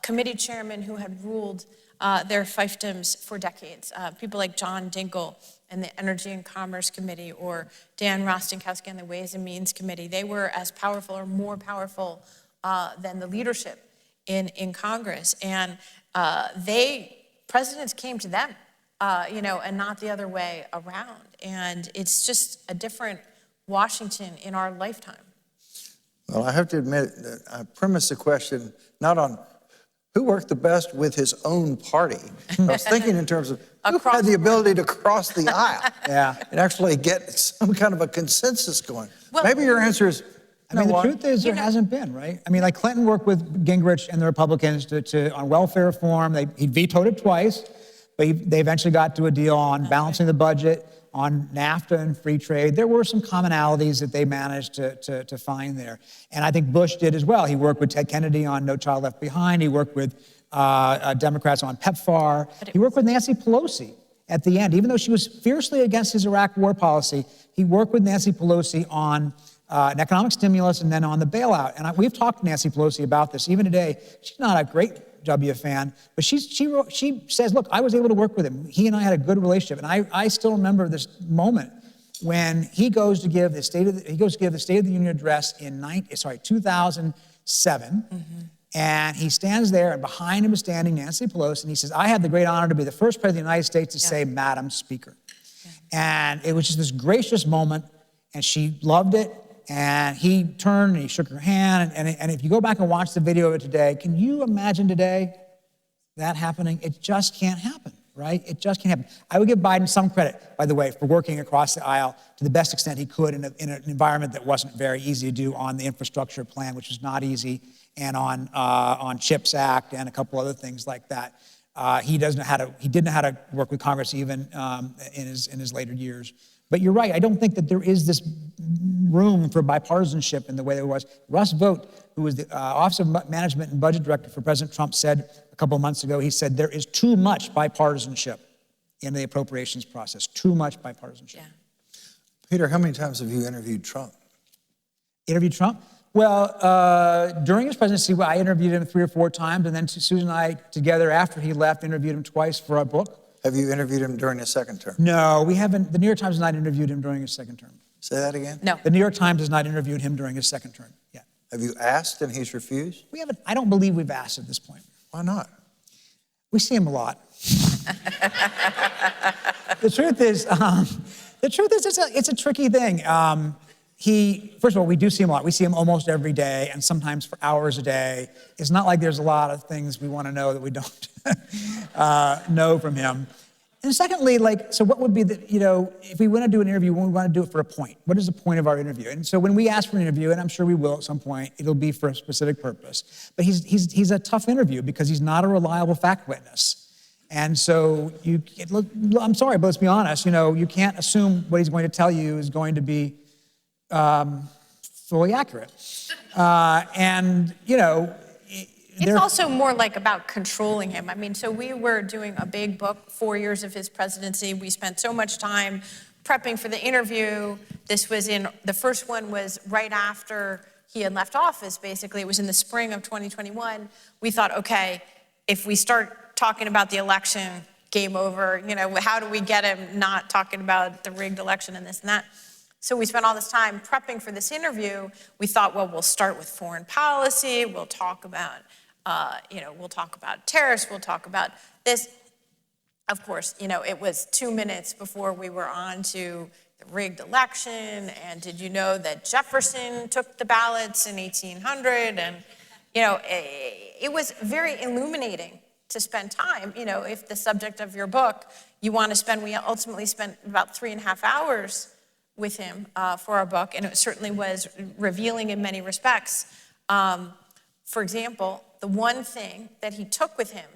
committee chairmen who had ruled their fiefdoms for decades. People like John Dingell and the Energy and Commerce Committee, or Dan Rostenkowski and the Ways and Means Committee. They were as powerful or more powerful than the leadership in Congress. And presidents came to them, and not the other way around. And it's just a different Washington in our lifetime. Well, I have to admit that I premise the question not on who worked the best with his own party. I was thinking in terms of who had the ability to cross the aisle and actually get some kind of a consensus going. Well, maybe your answer is, the truth is there hasn't been, right? I mean, like Clinton worked with Gingrich and the Republicans on welfare reform. He vetoed it twice, but they eventually got to a deal on balancing the budget, on NAFTA and free trade. There were some commonalities that they managed to find there. And I think Bush did as well. He worked with Ted Kennedy on No Child Left Behind. He worked with Democrats on PEPFAR. He worked with Nancy Pelosi at the end. Even though she was fiercely against his Iraq war policy, he worked with Nancy Pelosi on an economic stimulus and then on the bailout. And we've talked to Nancy Pelosi about this. Even today, she's not a great W fan, but she says, look, I was able to work with him. He and I had a good relationship. And I still remember this moment when he goes to give the State of the Union address in 2007. And he stands there, and behind him is standing Nancy Pelosi, and he says, I had the great honor to be the first president of the United States to say, Madam Speaker. And it was just this gracious moment, and she loved it. And he turned and he shook her hand. And if you go back and watch the video of it today, can you imagine today that happening? It just can't happen, right? It just can't happen. I would give Biden some credit, by the way, for working across the aisle to the best extent he could in an environment that wasn't very easy to do, on the infrastructure plan, which was not easy, and on CHIPS Act and a couple other things like that. He didn't know how to work with Congress even in his later years. But you're right, I don't think that there is this room for bipartisanship in the way there was. Russ Vought, who was the Office of Management and Budget Director for President Trump, said a couple of months ago, he said, there is too much bipartisanship in the appropriations process, too much bipartisanship. Yeah. Peter, how many times have you interviewed Trump? Interviewed Trump? Well, during his presidency, I interviewed him 3 or 4 times, and then Susan and I, together after he left, interviewed him twice for our book. Have you interviewed him during his second term? No, we haven't. The New York Times has not interviewed him during his second term. Say that again? No. The New York Times has not interviewed him during his second term yet. Have you asked and he's refused? We haven't. I don't believe we've asked at this point. Why not? We see him a lot. The truth is, it's a tricky thing. First of all, we do see him a lot. We see him almost every day, and sometimes for hours a day. It's not like there's a lot of things we want to know that we don't know from him. And secondly, so what would be if we want to do an interview, we want to do it for a point. What is the point of our interview? And so when we ask for an interview, and I'm sure we will at some point, it'll be for a specific purpose. But he's a tough interview because he's not a reliable fact witness. And so I'm sorry, but let's be honest, you can't assume what he's going to tell you is going to be fully accurate. It's also more like about controlling him. I mean, so we were doing a big book, 4 years of his presidency. We spent so much time prepping for the interview. The first one was right after he had left office, basically. It was in the spring of 2021. We thought, okay, if we start talking about the election, game over. How do we get him not talking about the rigged election and this and that? So we spent all this time prepping for this interview. We thought, well, we'll start with foreign policy. We'll talk about tariffs. We'll talk about this. Of course, it was 2 minutes before we were on to the rigged election, and did you know that Jefferson took the ballots in 1800? And, it was very illuminating to spend time. If the subject of your book you want to spend, we ultimately spent about 3.5 hours with him for our book, and it certainly was revealing in many respects. For example, the one thing that he took with him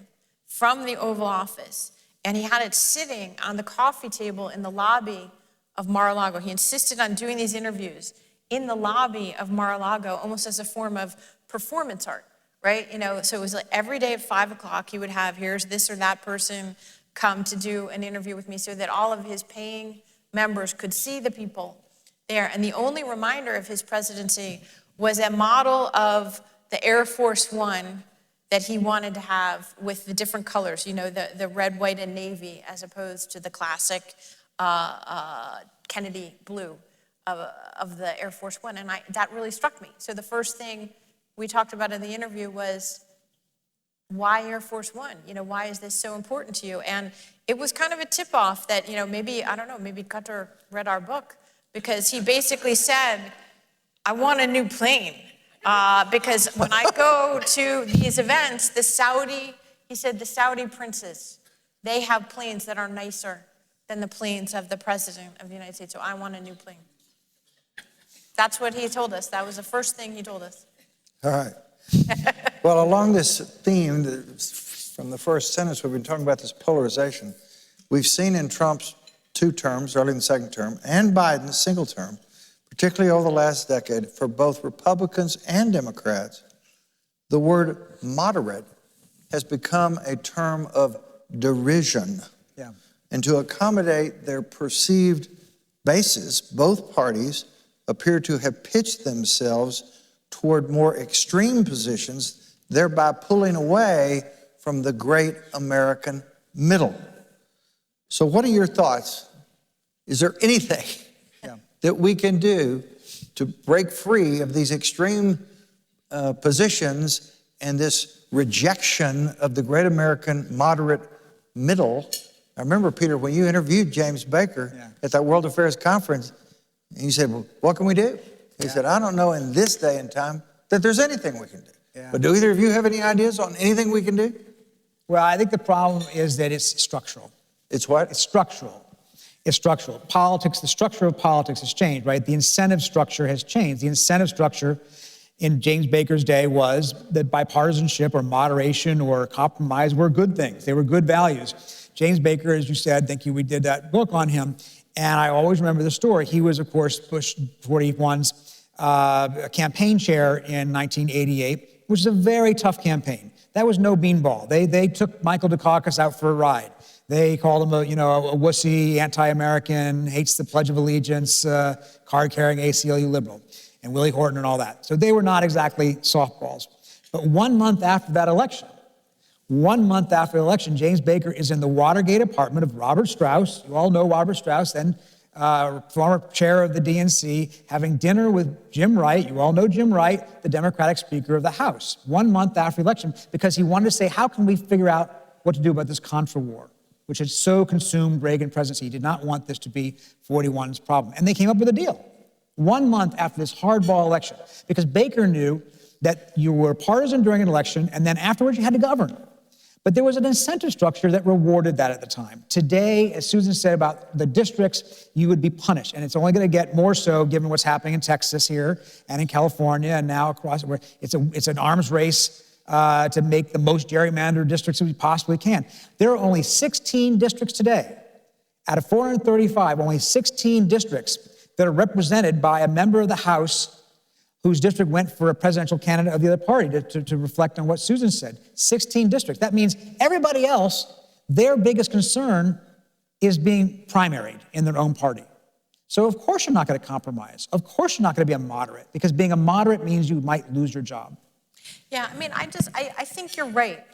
from the Oval Office, and he had it sitting on the coffee table in the lobby of Mar-a-Lago. He insisted on doing these interviews in the lobby of Mar-a-Lago, almost as a form of performance art, right? So it was like every day at 5 o'clock, he would have, here's this or that person come to do an interview with me, so that all of his paying members could see the people there. And the only reminder of his presidency was a model of the Air Force One that he wanted to have with the different colors, the red, white, and navy, as opposed to the classic Kennedy blue of the Air Force One. And that really struck me. So the first thing we talked about in the interview was, why Air Force One? Why is this so important to you? And it was kind of a tip-off that, maybe Qatar read our book, because he basically said, I want a new plane. Because when I go to these events, the Saudi princes, they have planes that are nicer than the planes of the President of the United States, so I want a new plane. That's what he told us. That was the first thing he told us. All right. Well, along this theme, from the first sentence, we've been talking about this polarization. We've seen in Trump's 2 terms, early in the 2nd term, and Biden's single term, particularly over the last decade, for both Republicans and Democrats, the word moderate has become a term of derision. Yeah. And to accommodate their perceived bases, both parties appear to have pitched themselves toward more extreme positions, thereby pulling away from the great American middle. So what are your thoughts? Is there anything that we can do to break free of these extreme positions and this rejection of the great American moderate middle? I remember, Peter, when you interviewed James Baker at that World Affairs Conference, and you said, well, what can we do? He said, I don't know in this day and time that there's anything we can do. But do either of you have any ideas on anything we can do? Well, I think the problem is that it's structural. It's what? It's structural. It's structural. Politics, the structure of politics has changed, right? The incentive structure has changed. The incentive structure in James Baker's day was that bipartisanship or moderation or compromise were good things. They were good values. James Baker, as you said, thank you, we did that book on him, and I always remember the story. He was, of course, Bush 41's campaign chair in 1988, which is a very tough campaign. That was no beanball. They took Michael Dukakis out for a ride. They called him a wussy, anti-American, hates the Pledge of Allegiance, card-carrying ACLU liberal, and Willie Horton and all that. So they were not exactly softballs. But 1 month after that election, James Baker is in the Watergate apartment of Robert Strauss. You all know Robert Strauss, then former chair of the DNC, having dinner with Jim Wright. You all know Jim Wright, the Democratic Speaker of the House. 1 month after the election, because he wanted to say, how can we figure out what to do about this Contra war, which had so consumed Reagan presidency. He did not want this to be 41's problem. And they came up with a deal 1 month after this hardball election, because Baker knew that you were partisan during an election, and then afterwards you had to govern. But there was an incentive structure that rewarded that at the time. Today, as Susan said about the districts, you would be punished. And it's only going to get more so given what's happening in Texas here and in California and now across, where it's an arms race to make the most gerrymandered districts that we possibly can. There are only 16 districts today. Out of 435, only 16 districts that are represented by a member of the House whose district went for a presidential candidate of the other party, to reflect on what Susan said. 16 districts. That means everybody else, their biggest concern is being primaried in their own party. So of course you're not going to compromise. Of course you're not going to be a moderate, because being a moderate means you might lose your job. Yeah, I mean, I think you're right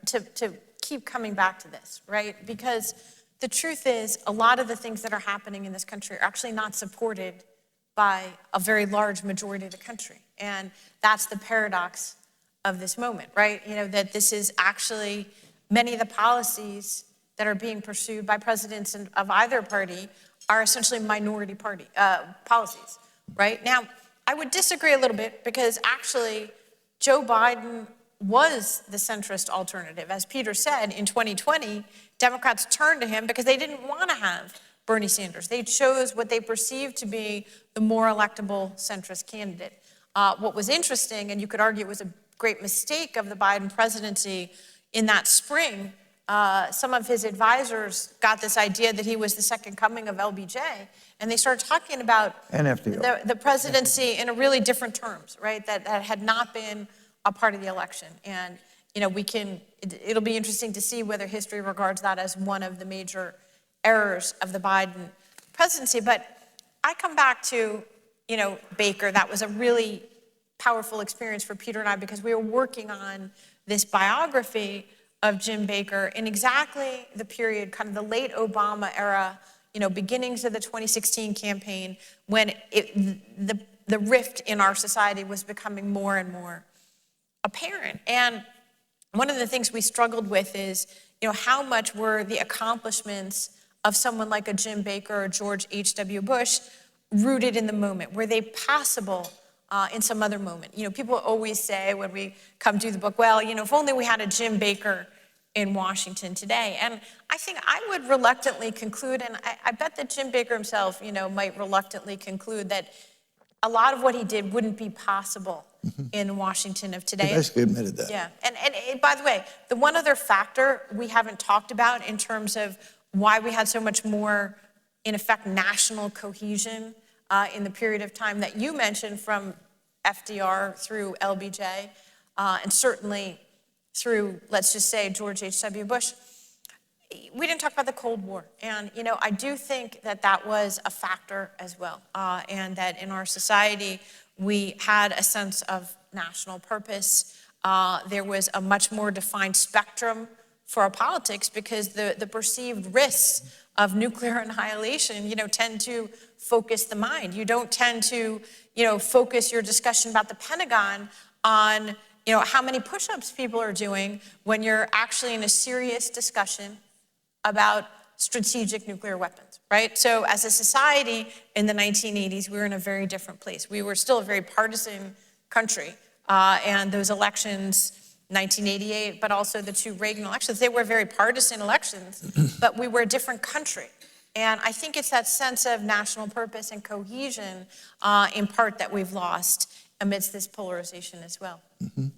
to keep coming back to this, right? Because the truth is, a lot of the things that are happening in this country are actually not supported by a very large majority of the country. And that's the paradox of this moment, right? That this is actually, many of the policies that are being pursued by presidents of either party are essentially minority party policies, right? Now, I would disagree a little bit because actually Joe Biden was the centrist alternative. As Peter said, in 2020, Democrats turned to him because they didn't want to have Bernie Sanders. They chose what they perceived to be the more electable centrist candidate. What was interesting, and you could argue it was a great mistake of the Biden presidency in that spring, some of his advisors got this idea that he was the second coming of LBJ, and they started talking about And FDR. the presidency in a really different terms, right? That had not been a part of the election. And, it'll be interesting to see whether history regards that as one of the major errors of the Biden presidency. But I come back to, Baker. That was a really powerful experience for Peter and I because we were working on this biography of Jim Baker in exactly the period, kind of the late Obama era, beginnings of the 2016 campaign, when the rift in our society was becoming more and more apparent. And one of the things we struggled with is, how much were the accomplishments of someone like a Jim Baker or George H.W. Bush rooted in the moment? Were they passable in some other moment? People always say when we come do the book, well, if only we had a Jim Baker in Washington today. And I think I would reluctantly conclude, and I bet that Jim Baker himself, might reluctantly conclude that a lot of what he did wouldn't be possible in Washington of today. He basically admitted that. Yeah, and by the way, the one other factor we haven't talked about in terms of why we had so much more, in effect, national cohesion in the period of time that you mentioned from FDR through LBJ, and certainly through, let's just say, George H.W. Bush, we didn't talk about the Cold War. And, I do think that that was a factor as well, and that in our society, we had a sense of national purpose. There was a much more defined spectrum for our politics because the perceived risks of nuclear annihilation, tend to focus the mind. You don't tend to, focus your discussion about the Pentagon on, how many push-ups people are doing when you're actually in a serious discussion about strategic nuclear weapons, right? So as a society in the 1980s, we were in a very different place. We were still a very partisan country, and those elections, 1988, but also the two Reagan elections, they were very partisan elections, but we were a different country. And I think it's that sense of national purpose and cohesion, in part, that we've lost amidst this polarization as well. Mm-hmm.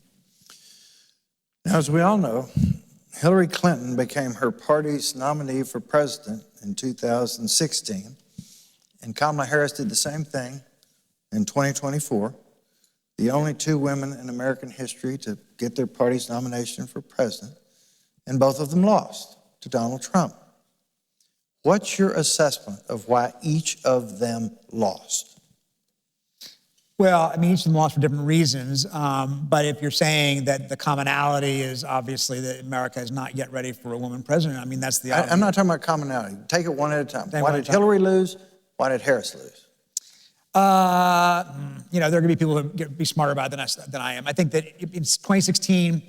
Now, as we all know, Hillary Clinton became her party's nominee for president in 2016, and Kamala Harris did the same thing in 2024, the only two women in American history to get their party's nomination for president, and both of them lost to Donald Trump. What's your assessment of why each of them lost? Well, each of them lost for different reasons, but if you're saying that the commonality is obviously that America is not yet ready for a woman president, that's the obvious. I'm not talking about commonality. Take it one at a time. Why did Hillary lose? Why did Harris lose? There are going to be people who be smarter about it than I am. I think that in 2016,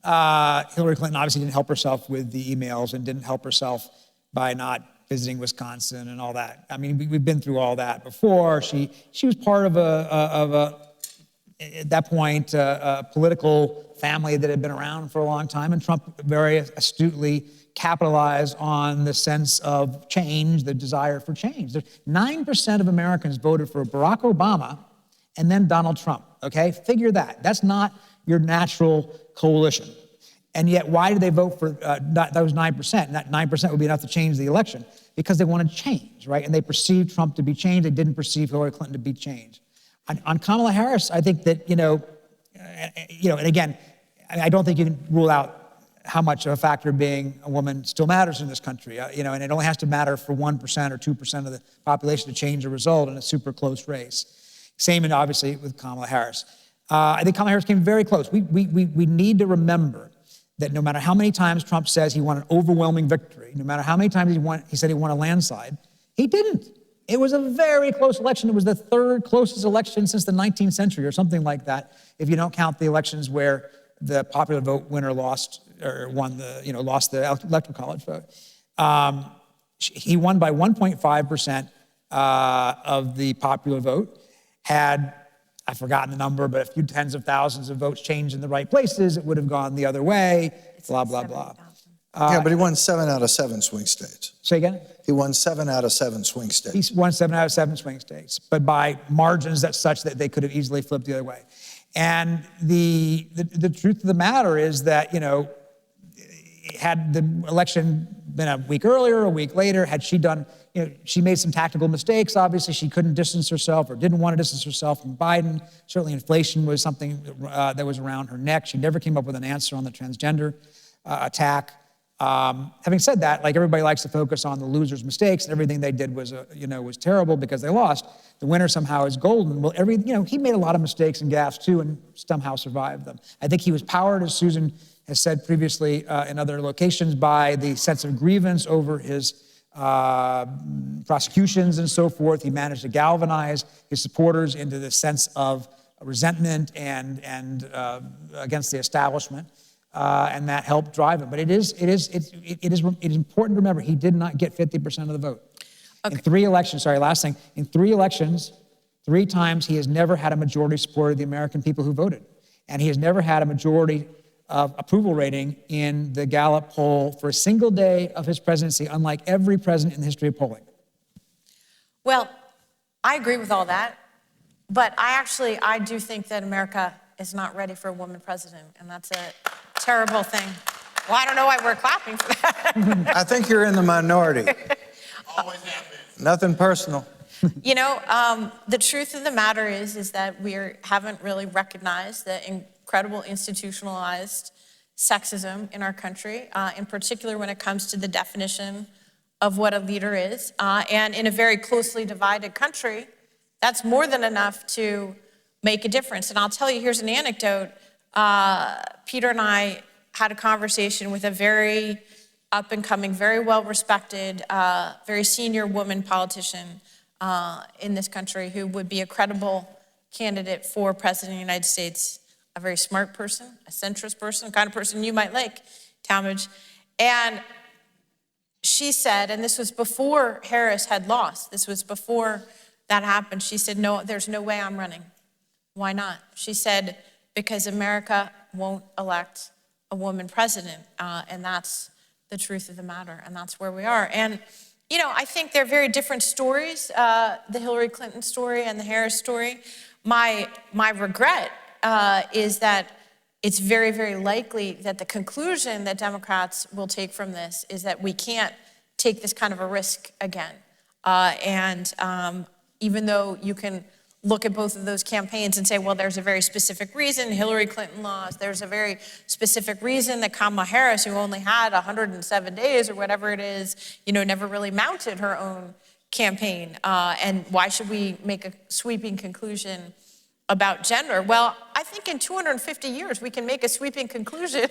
Hillary Clinton obviously didn't help herself with the emails and didn't help herself by not visiting Wisconsin and all that. We've been through all that before. She was part of at that point, a political family that had been around for a long time, and Trump very astutely capitalized on the sense of change, the desire for change. 9% of Americans voted for Barack Obama and then Donald Trump, okay? Figure that. That's not your natural coalition. And yet, why did they vote for those 9%? And that 9% would be enough to change the election because they wanted change, right? And they perceived Trump to be changed. They didn't perceive Hillary Clinton to be changed. On Kamala Harris, I think that, and again, I don't think you can rule out how much of a factor being a woman still matters in this country, and it only has to matter for 1% or 2% of the population to change the result in a super close race. Same, and obviously, with Kamala Harris. I think Kamala Harris came very close. We need to remember that no matter how many times Trump says he won an overwhelming victory, no matter how many times he said he won a landslide, he didn't. It was a very close election. It was the third closest election since the 19th century or something like that, if you don't count the elections where the popular vote winner lost the electoral college vote. He won by 1.5% of the popular vote, had, I've forgotten the number, but a few tens of thousands of votes changed in the right places, it would have gone the other way, blah, blah, blah. Yeah, but he won 7 out of 7 swing states. Say again? He won 7 out of 7 swing states. He won 7 out of 7 swing states, but by margins that's such that they could have easily flipped the other way. And the truth of the matter is that, had the election been a week earlier, a week later, had she done, she made some tactical mistakes. Obviously, she couldn't distance herself or didn't want to distance herself from Biden. Certainly, inflation was something that was around her neck. She never came up with an answer on the transgender attack. Having said that, like everybody likes to focus on the loser's mistakes and everything they did was, was terrible because they lost. The winner somehow is golden. Well, he made a lot of mistakes and gaffes too and somehow survived them. I think he was powered, as Susan has said previously in other locations, by the sense of grievance over his prosecutions and so forth. He managed to galvanize his supporters into this sense of resentment and against the establishment. And that helped drive him. But it is important to remember he did not get 50% of the vote. Okay. In 3 elections, last thing, in 3 elections, 3 times he has never had a majority support of the American people who voted. And he has never had a majority of approval rating in the Gallup poll for a single day of his presidency, unlike every president in the history of polling. Well, I agree with all that, but I do think that America is not ready for a woman president, and that's a terrible thing. Well, I don't know why we're clapping for that. I think you're in the minority. Always have been. Nothing personal. The truth of the matter is that we haven't really recognized the incredible institutionalized sexism in our country, in particular when it comes to the definition of what a leader is. And in a very closely divided country, that's more than enough to make a difference. And I'll tell you, here's an anecdote. Peter and I had a conversation with a very up-and-coming, very well-respected, very senior woman politician in this country who would be a credible candidate for president of the United States, a very smart person, a centrist person, the kind of person you might like, Talmage. And she said, and this was before Harris had lost, this was before that happened, she said, no, there's no way I'm running. Why not? She said, because America won't elect a woman president, and that's the truth of the matter, and that's where we are. And, I think they're very different stories, the Hillary Clinton story and the Harris story. My regret is that it's very, very likely that the conclusion that Democrats will take from this is that we can't take this kind of a risk again. Even though you can look at both of those campaigns and say, well, there's a very specific reason Hillary Clinton lost. There's a very specific reason that Kamala Harris, who only had 107 days or whatever it is, never really mounted her own campaign. And why should we make a sweeping conclusion about gender? Well, I think in 250 years, we can make a sweeping conclusion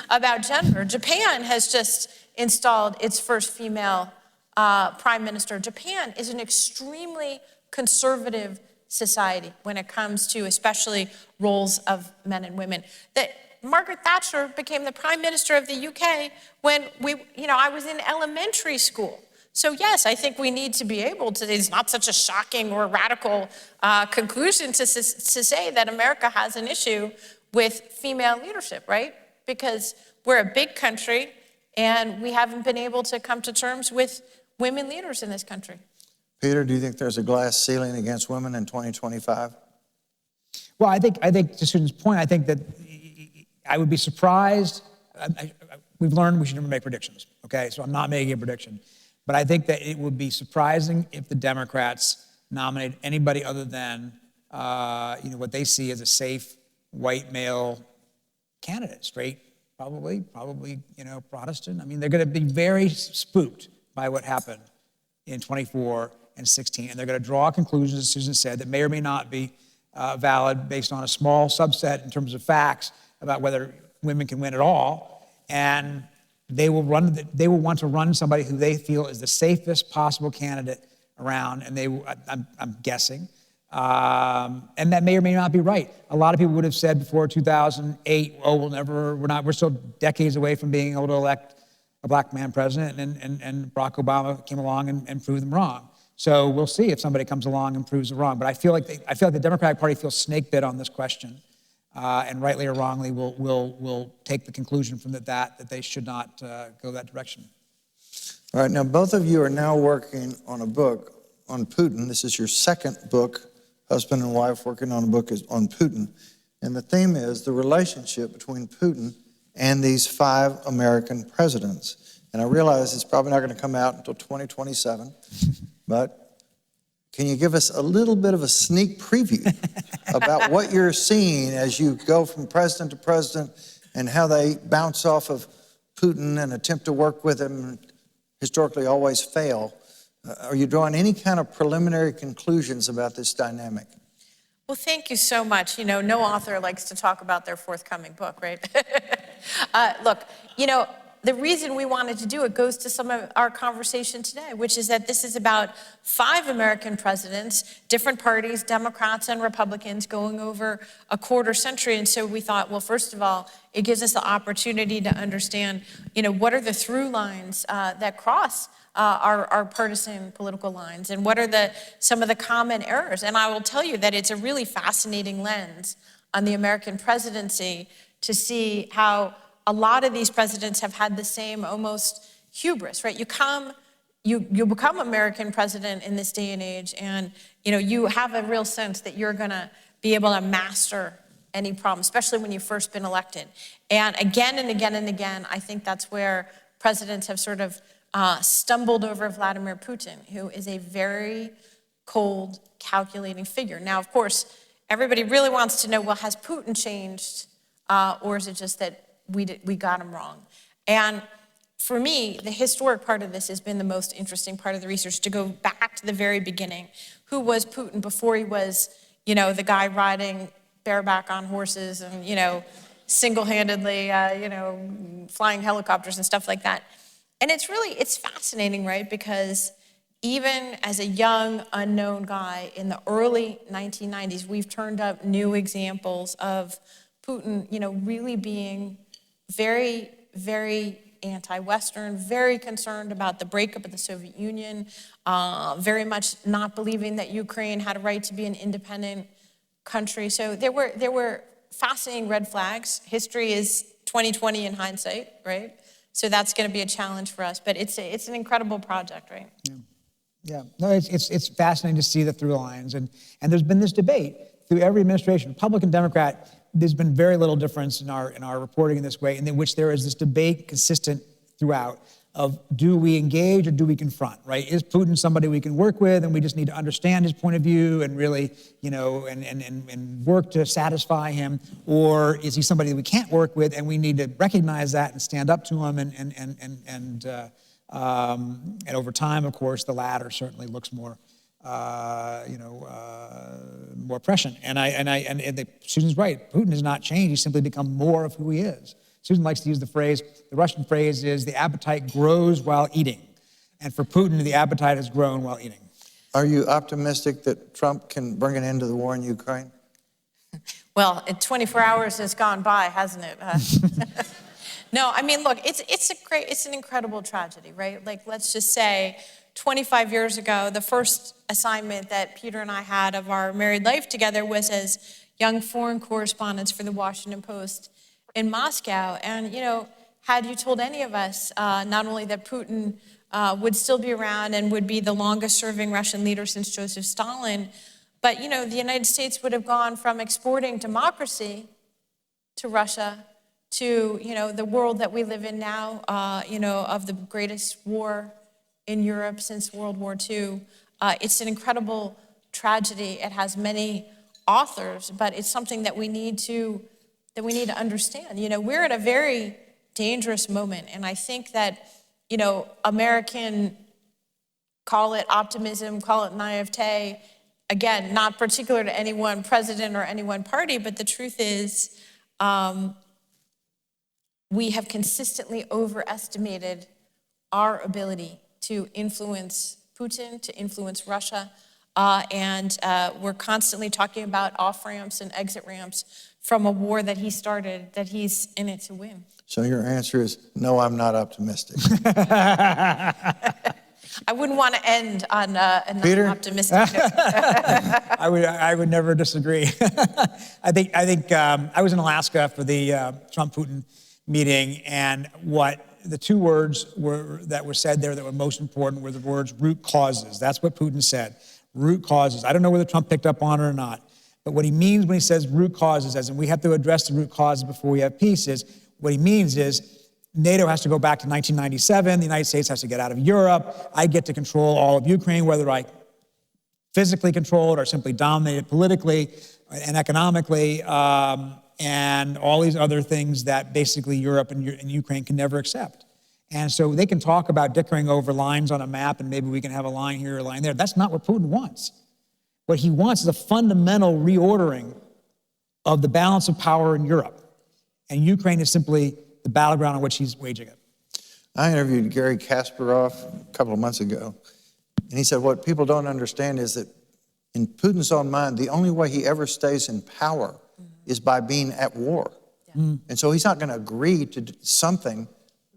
about gender. Japan has just installed its first female prime minister. Japan is an extremely conservative society when it comes to especially roles of men and women. That Margaret Thatcher became the prime minister of the UK when I was in elementary school. So yes, I think we need to be able to, it's not such a shocking or radical conclusion to say that America has an issue with female leadership, right? Because we're a big country and we haven't been able to come to terms with women leaders in this country. Peter, do you think there's a glass ceiling against women in 2025? Well, I think to Susan's point, I think that I would be surprised. We've learned we should never make predictions, okay? So I'm not making a prediction. But I think that it would be surprising if the Democrats nominate anybody other than, what they see as a safe white male candidate, straight, probably, Protestant. I mean, they're going to be very spooked by what happened in 24 and 16, and they're going to draw conclusions, as Susan said, that may or may not be valid based on a small subset in terms of facts about whether women can win at all, and they will want to run somebody who they feel is the safest possible candidate around, and I'm guessing, and that may or may not be right. A lot of people would have said before 2008, we're still decades away from being able to elect a black man president, and Barack Obama came along and proved them wrong. So we'll see if somebody comes along and proves them wrong. But I feel like the Democratic Party feels snake bit on this question, and rightly or wrongly will take the conclusion from that they should not go that direction. All right, now both of you are now working on a book on Putin. This is your second book, husband and wife working on a book on Putin. And the theme is the relationship between Putin and these 5 American presidents. And I realize it's probably not going to come out until 2027, but can you give us a little bit of a sneak preview about what you're seeing as you go from president to president and how they bounce off of Putin and attempt to work with him and historically always fail? Are you drawing any kind of preliminary conclusions about this dynamic? Well, thank you so much. You know, no author likes to talk about their forthcoming book, right? Look, you know, the reason we wanted to do it goes to some of our conversation today, which is that this is about 5 American presidents, different parties, Democrats and Republicans, going over a quarter century. And so we thought, well, first of all, it gives us the opportunity to understand, you know, what are the through lines that cross our partisan political lines, and what are some of the common errors. And I will tell you that it's a really fascinating lens on the American presidency to see how a lot of these presidents have had the same almost hubris, right? You become American president in this day and age, and you know, you have a real sense that you're gonna be able to master any problem, especially when you've first been elected. And again and again and again, I think that's where presidents have sort of stumbled over Vladimir Putin, who is a very cold, calculating figure. Now, of course, everybody really wants to know, well, has Putin changed, or is it just that we got him wrong? And for me, the historic part of this has been the most interesting part of the research, to go back to the very beginning. Who was Putin before he was, you know, the guy riding bareback on horses and, you know, single-handedly, you know, flying helicopters and stuff like that? And it's fascinating, right? Because even as a young, unknown guy in the early 1990s, we've turned up new examples of Putin, you know, really being very, very anti-Western, very concerned about the breakup of the Soviet Union, very much not believing that Ukraine had a right to be an independent country. So there were fascinating red flags. History is 20/20 in hindsight, right? So that's going to be a challenge for us, but it's an incredible project, right? Yeah. No, it's fascinating to see the through lines, and there's been this debate through every administration, Republican, Democrat. There's been very little difference in our reporting in this way, in which there is this debate consistent throughout of, do we engage or do we confront, right? Is Putin somebody we can work with and we just need to understand his point of view and really, you know, and work to satisfy him? Or is he somebody that we can't work with and we need to recognize that and stand up to him and over time, of course, the latter certainly looks more, more prescient. And Susan's right. Putin has not changed. He's simply become more of who he is. Susan likes to use the phrase, the Russian phrase is, the appetite grows while eating. And for Putin, the appetite has grown while eating. Are you optimistic that Trump can bring an end to the war in Ukraine? Well, 24 hours has gone by, hasn't it? No, I mean, look, it's an incredible tragedy, right? Like, let's just say 25 years ago, the first assignment that Peter and I had of our married life together was as young foreign correspondents for the Washington Post in Moscow. And, you know, had you told any of us not only that Putin would still be around and would be the longest serving Russian leader since Joseph Stalin, but, you know, the United States would have gone from exporting democracy to Russia to, you know, the world that we live in now, of the greatest war in Europe since World War II. It's an incredible tragedy. It has many authors, but it's something that we need to understand. You know, we're at a very dangerous moment, and I think that, you know, American, call it optimism, call it naivete, again, not particular to any one president or any one party, but the truth is, we have consistently overestimated our ability to influence Putin, to influence Russia. and we're constantly talking about off-ramps and exit ramps from a war that he started, that he's in it to win. So your answer is, no, I'm not optimistic. I wouldn't want to end on a Peter? non-optimistic note. I would never disagree. I think I was in Alaska for the Trump-Putin meeting, and what the two words that were said there that were most important were the words root causes. That's what Putin said, root causes. I don't know whether Trump picked up on it or not, but what he means when he says root causes, as in we have to address the root causes before we have peace, is what he means is NATO has to go back to 1997. The United States has to get out of Europe. I get to control all of Ukraine, whether I physically control it or simply dominate it politically and economically, and all these other things that basically Europe and Ukraine can never accept. And so they can talk about dickering over lines on a map, and maybe we can have a line here or a line there. That's not what Putin wants. What he wants is a fundamental reordering of the balance of power in Europe. And Ukraine is simply the battleground on which he's waging it. I interviewed Gary Kasparov a couple of months ago, and he said what people don't understand is that in Putin's own mind, the only way he ever stays in power is by being at war. Yeah. And so he's not going to agree to something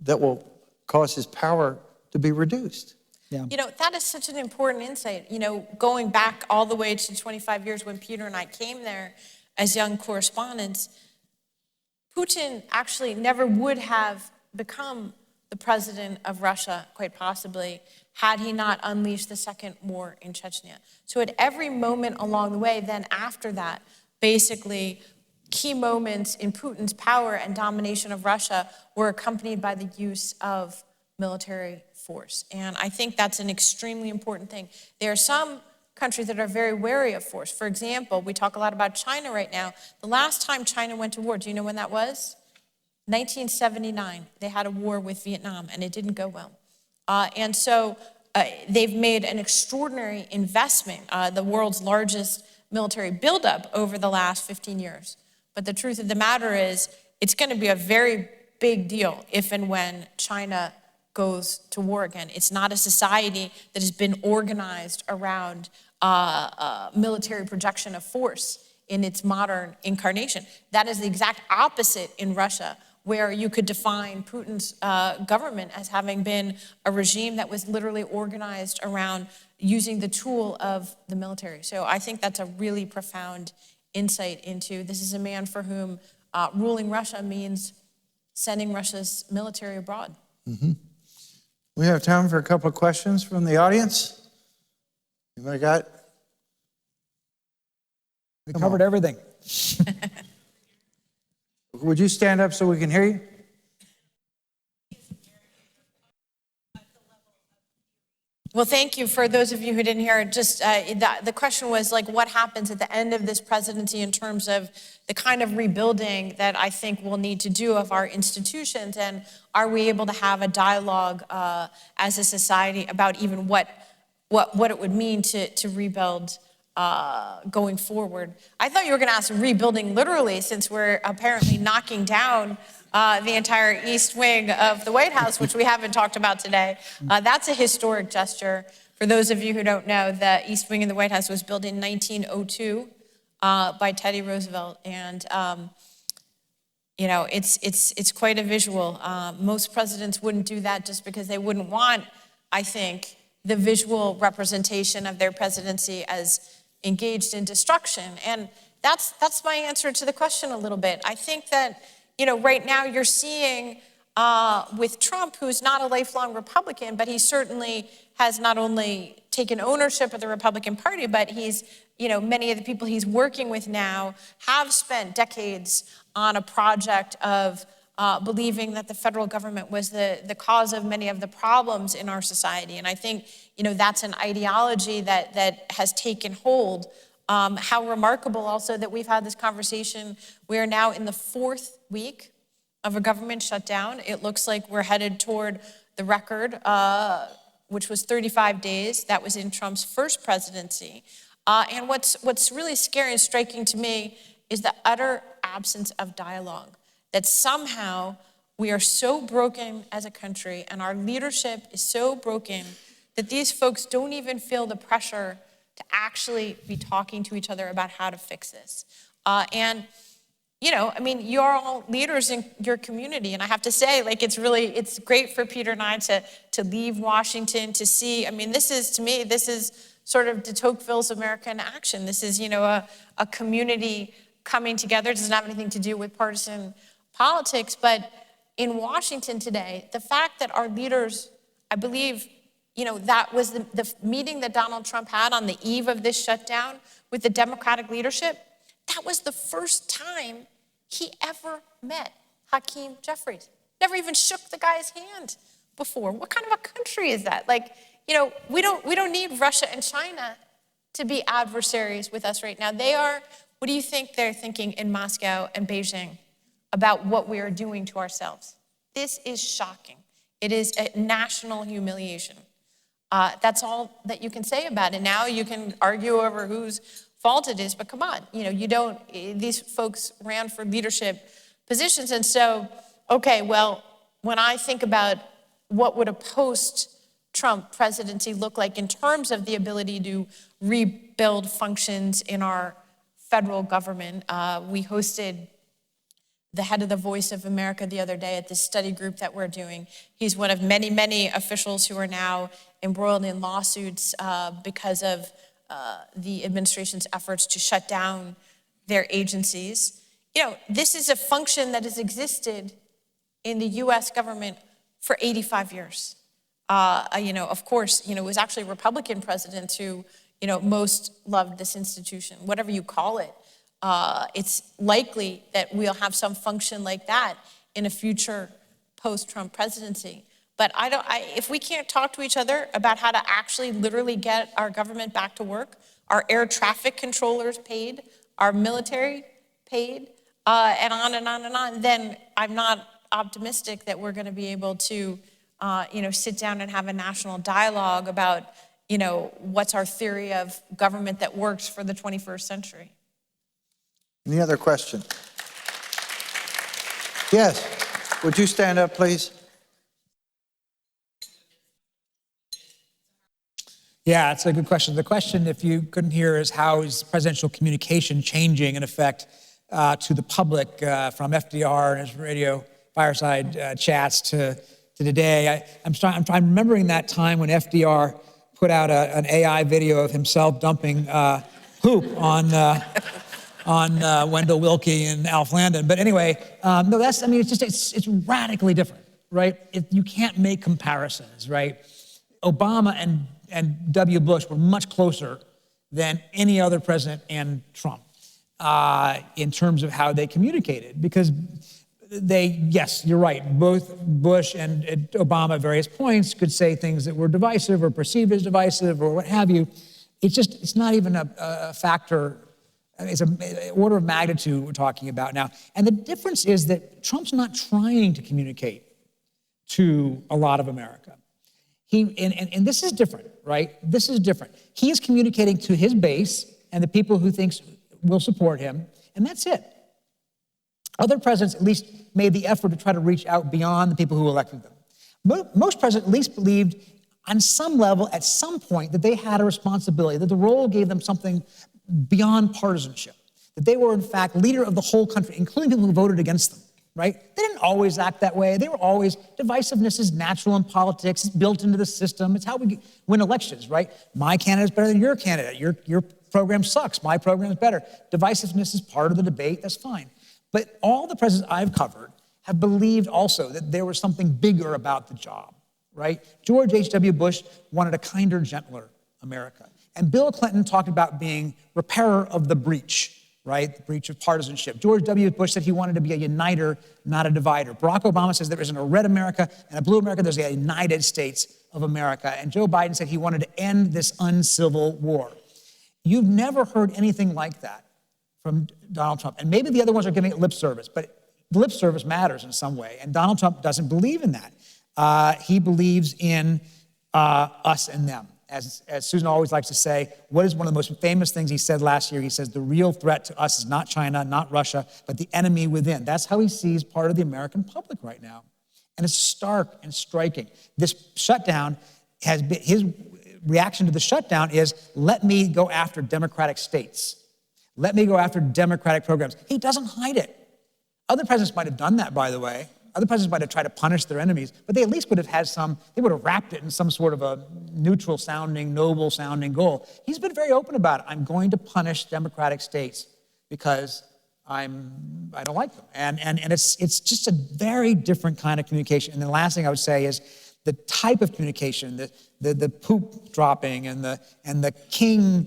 that will cause his power to be reduced. Yeah. You know, that is such an important insight. You know, going back all the way to 25 years when Peter and I came there as young correspondents, Putin actually never would have become the president of Russia, quite possibly, had he not unleashed the second war in Chechnya. So at every moment along the way, then after that, basically, key moments in Putin's power and domination of Russia were accompanied by the use of military force. And I think that's an extremely important thing. There are some countries that are very wary of force. For example, we talk a lot about China right now. The last time China went to war, do you know when that was? 1979. They had a war with Vietnam, and it didn't go well. And so they've made an extraordinary investment, the world's largest military buildup over the last 15 years. But the truth of the matter is, it's going to be a very big deal if and when China goes to war again. It's not a society that has been organized around military projection of force in its modern incarnation. That is the exact opposite in Russia, where you could define Putin's government as having been a regime that was literally organized around using the tool of the military. So I think that's a really profound insight into this is a man for whom ruling Russia means sending Russia's military abroad. Mm-hmm. We have time for a couple of questions from the audience. Anybody got? We covered everything. Would you stand up so we can hear you? Well, thank you. For those of you who didn't hear it, just the question was like, what happens at the end of this presidency in terms of the kind of rebuilding that I think we'll need to do of our institutions, and are we able to have a dialogue as a society about even what it would mean to rebuild going forward? I thought you were going to ask rebuilding literally, since we're apparently knocking down the entire east wing of the White House, which we haven't talked about today. That's a historic gesture. For those of you who don't know, the east wing of the White House was built in 1902 by Teddy Roosevelt, and you know, it's quite a visual. Most presidents wouldn't do that just because they wouldn't want, I think, the visual representation of their presidency as engaged in destruction. And that's my answer to the question a little bit. I think that, you know, right now you're seeing with Trump, who's not a lifelong Republican, but he certainly has not only taken ownership of the Republican Party, but he's, you know, many of the people he's working with now have spent decades on a project of believing that the federal government was the cause of many of the problems in our society. And I think, you know, that's an ideology that has taken hold. How remarkable also that we've had this conversation. We are now in the 4th week of a government shutdown. It looks like we're headed toward the record, which was 35 days. That was in Trump's first presidency. And what's really scary and striking to me is the utter absence of dialogue. That somehow we are so broken as a country and our leadership is so broken that these folks don't even feel the pressure to actually be talking to each other about how to fix this. And you're all leaders in your community, and I have to say, it's great for Peter and I to leave Washington to see. This is sort of de Tocqueville's America in action. This is, a community coming together. It doesn't have anything to do with partisan politics, but in Washington today, the fact that our leaders, I believe, that was the meeting that Donald Trump had on the eve of this shutdown with the Democratic leadership. That was the first time he ever met Hakeem Jeffries. Never even shook the guy's hand before. What kind of a country is that? We don't need Russia and China to be adversaries with us right now. What do you think they're thinking in Moscow and Beijing about what we are doing to ourselves? This is shocking. It is a national humiliation. That's all that you can say about it. Now you can argue over whose fault it is, but come on, these folks ran for leadership positions. And so, okay, well, when I think about what would a post-Trump presidency look like in terms of the ability to rebuild functions in our federal government, we hosted the head of the Voice of America the other day at this study group that we're doing. He's one of many, many officials who are now embroiled in lawsuits because of the administration's efforts to shut down their agencies. This is a function that has existed in the US government for 85 years. Of course, it was actually Republican presidents who, most loved this institution, whatever you call it. It's likely that we'll have some function like that in a future post-Trump presidency. But if we can't talk to each other about how to actually literally get our government back to work, our air traffic controllers paid, our military paid, and on and on and on, then I'm not optimistic that we're going to be able to, sit down and have a national dialogue about, what's our theory of government that works for the 21st century. Any other question? Yes. Would you stand up, please? Yeah, it's a good question. The question, if you couldn't hear, is how is presidential communication changing in effect to the public from FDR and his radio fireside chats to today? I'm remembering that time when FDR put out an AI video of himself dumping poop on Wendell Willkie and Alf Landon. But anyway, no, it's radically different, right? You can't make comparisons, right? Obama and W. Bush were much closer than any other president and Trump in terms of how they communicated, because yes, you're right, both Bush and Obama at various points could say things that were divisive or perceived as divisive or what have you. It's not even a factor. It's an order of magnitude we're talking about now. And the difference is that Trump's not trying to communicate to a lot of America. And this is different, right? This is different. He is communicating to his base and the people who thinks will support him, and that's it. Other presidents at least made the effort to try to reach out beyond the people who elected them. Most presidents at least believed on some level, at some point, that they had a responsibility, that the role gave them something beyond partisanship, that they were in fact leader of the whole country, including people who voted against them, right? They didn't always act that way. They were always, divisiveness is natural in politics, it's built into the system, it's how we win elections, right? My candidate's better than your candidate, your program sucks, my program is better. Divisiveness is part of the debate, that's fine. But all the presidents I've covered have believed also that there was something bigger about the job, right? George H.W. Bush wanted a kinder, gentler America. And Bill Clinton talked about being repairer of the breach, right? The breach of partisanship. George W. Bush said he wanted to be a uniter, not a divider. Barack Obama says there isn't a red America and a blue America, there's a United States of America. And Joe Biden said he wanted to end this uncivil war. You've never heard anything like that from Donald Trump. And maybe the other ones are giving it lip service, but lip service matters in some way. And Donald Trump doesn't believe in that. He believes in us and them. As Susan always likes to say, what is one of the most famous things he said last year? He says, the real threat to us is not China, not Russia, but the enemy within. That's how he sees part of the American public right now. And it's stark and striking. This shutdown has been, his reaction to the shutdown is, let me go after Democratic states. Let me go after Democratic programs. He doesn't hide it. Other presidents might have done that, by the way. Other presidents might have tried to punish their enemies, but they at least would have had they would have wrapped it in some sort of a neutral sounding, noble sounding goal. He's been very open about it. I'm going to punish Democratic states because I don't like them. And it's just a very different kind of communication. And the last thing I would say is the type of communication, the poop dropping and the king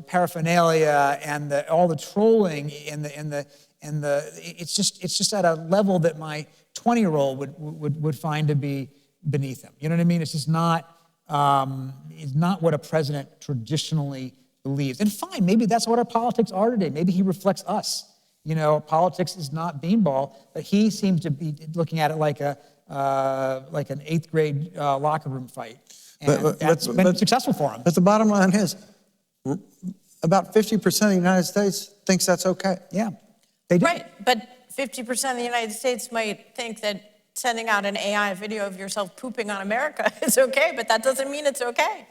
paraphernalia and all the trolling it's just at a level that my 20-year-old would find to be beneath him. You know what I mean? It's just not what a president traditionally believes. And fine, maybe that's what our politics are today. Maybe he reflects us. Politics is not beanball, but he seems to be looking at it like an 8th grade locker room fight. And that's been successful for him. But the bottom line is, about 50% of the United States thinks that's okay. Yeah, they do. Right, but 50% of the United States might think that sending out an AI video of yourself pooping on America is okay, but that doesn't mean it's okay.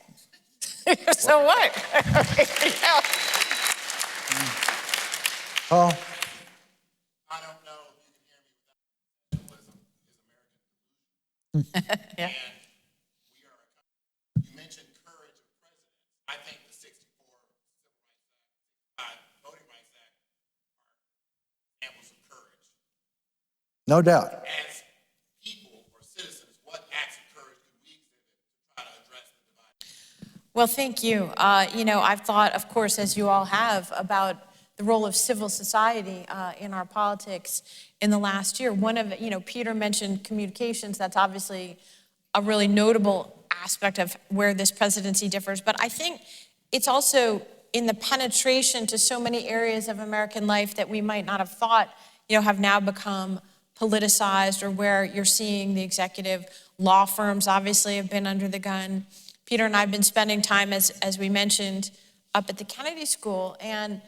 So what? Paul? I don't know if you can hear me without nationalism is American. Yeah. And we are a country. You mentioned courage of presidents. I think the 64 Civil Rights Act, Voting Rights Act are examples of courage. No doubt. As people or citizens, what acts of courage could we exhibit to try to address the divide? Well, thank you. I've thought, of course, as you all have, about the role of civil society in our politics in the last year. Peter mentioned communications. That's obviously a really notable aspect of where this presidency differs. But I think it's also in the penetration to so many areas of American life that we might not have thought, have now become politicized, or where you're seeing the executive law firms obviously have been under the gun. Peter and I have been spending time, as we mentioned, up at the Kennedy School. And,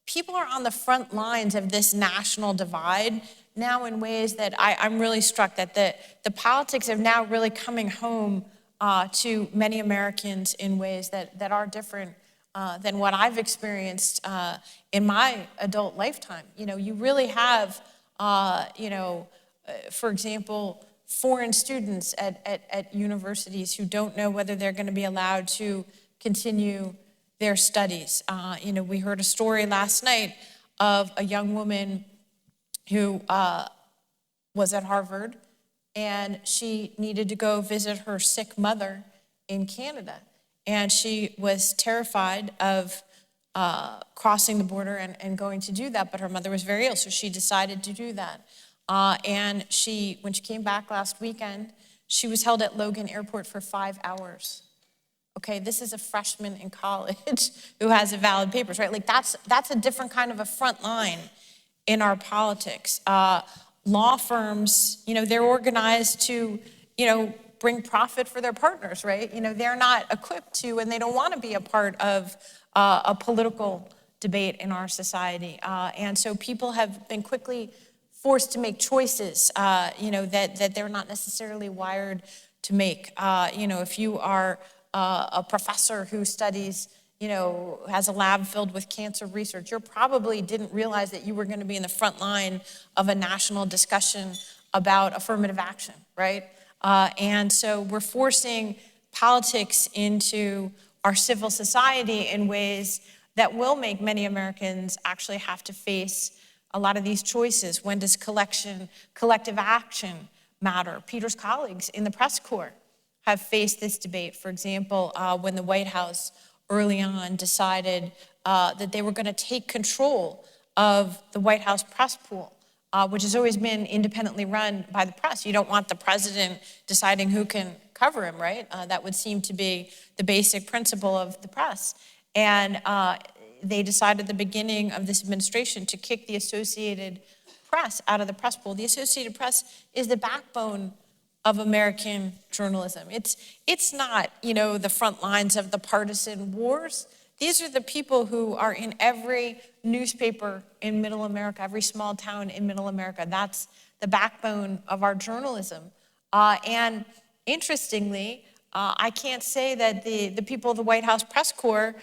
people are on the front lines of this national divide now in ways that I'm really struck that the politics are now really coming home to many Americans in ways that are different than what I've experienced in my adult lifetime. You really have, for example, foreign students at universities who don't know whether they're going to be allowed to continue their studies. We heard a story last night of a young woman who was at Harvard, and she needed to go visit her sick mother in Canada. And she was terrified of crossing the border and going to do that, but her mother was very ill, so she decided to do that. And when she came back last weekend, she was held at Logan Airport for 5 hours. Okay, this is a freshman in college who has valid papers, right? Like that's a different kind of a front line in our politics. Law firms, they're organized to, bring profit for their partners, right? They're not equipped to, and they don't want to be a part of a political debate in our society. And so people have been quickly forced to make choices, that they're not necessarily wired to make. If you are a professor who studies, has a lab filled with cancer research, you probably didn't realize that you were going to be in the front line of a national discussion about affirmative action, right? And so we're forcing politics into our civil society in ways that will make many Americans actually have to face a lot of these choices. When does collective action matter? Peter's colleagues in the press corps have faced this debate. For example, when the White House early on decided that they were going to take control of the White House press pool, which has always been independently run by the press. You don't want the president deciding who can cover him, right? That would seem to be the basic principle of the press. And they decided at the beginning of this administration to kick the Associated Press out of the press pool. The Associated Press is the backbone of American journalism. It's not, the front lines of the partisan wars. These are the people who are in every newspaper in Middle America, every small town in Middle America. That's the backbone of our journalism. And interestingly, I can't say that the people of the White House press corps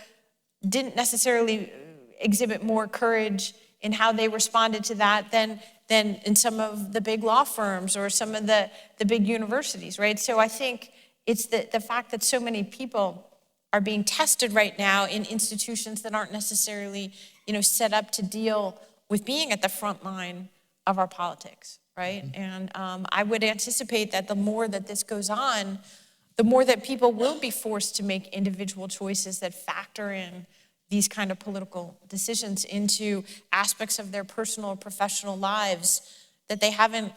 didn't necessarily exhibit more courage in how they responded to that than in some of the big law firms or some of the big universities, right? So I think it's the fact that so many people are being tested right now in institutions that aren't necessarily, set up to deal with being at the front line of our politics, right? And I would anticipate that the more that this goes on, the more that people will be forced to make individual choices that factor in these kind of political decisions into aspects of their personal or professional lives that they haven't,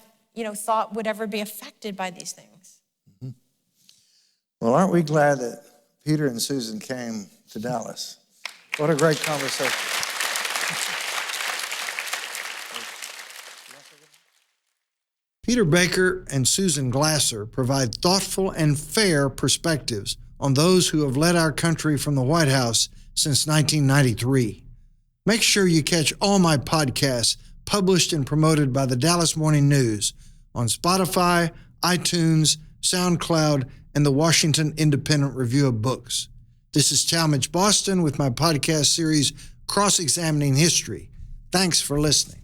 thought would ever be affected by these things. Well, aren't we glad that Peter and Susan came to Dallas? What a great conversation. Peter Baker and Susan Glasser provide thoughtful and fair perspectives on those who have led our country from the White House since 1993. Make sure you catch all my podcasts published and promoted by the Dallas Morning News on Spotify, iTunes, SoundCloud, and the Washington Independent Review of Books. This is Talmage Boston with my podcast series, Cross-Examining History. Thanks for listening.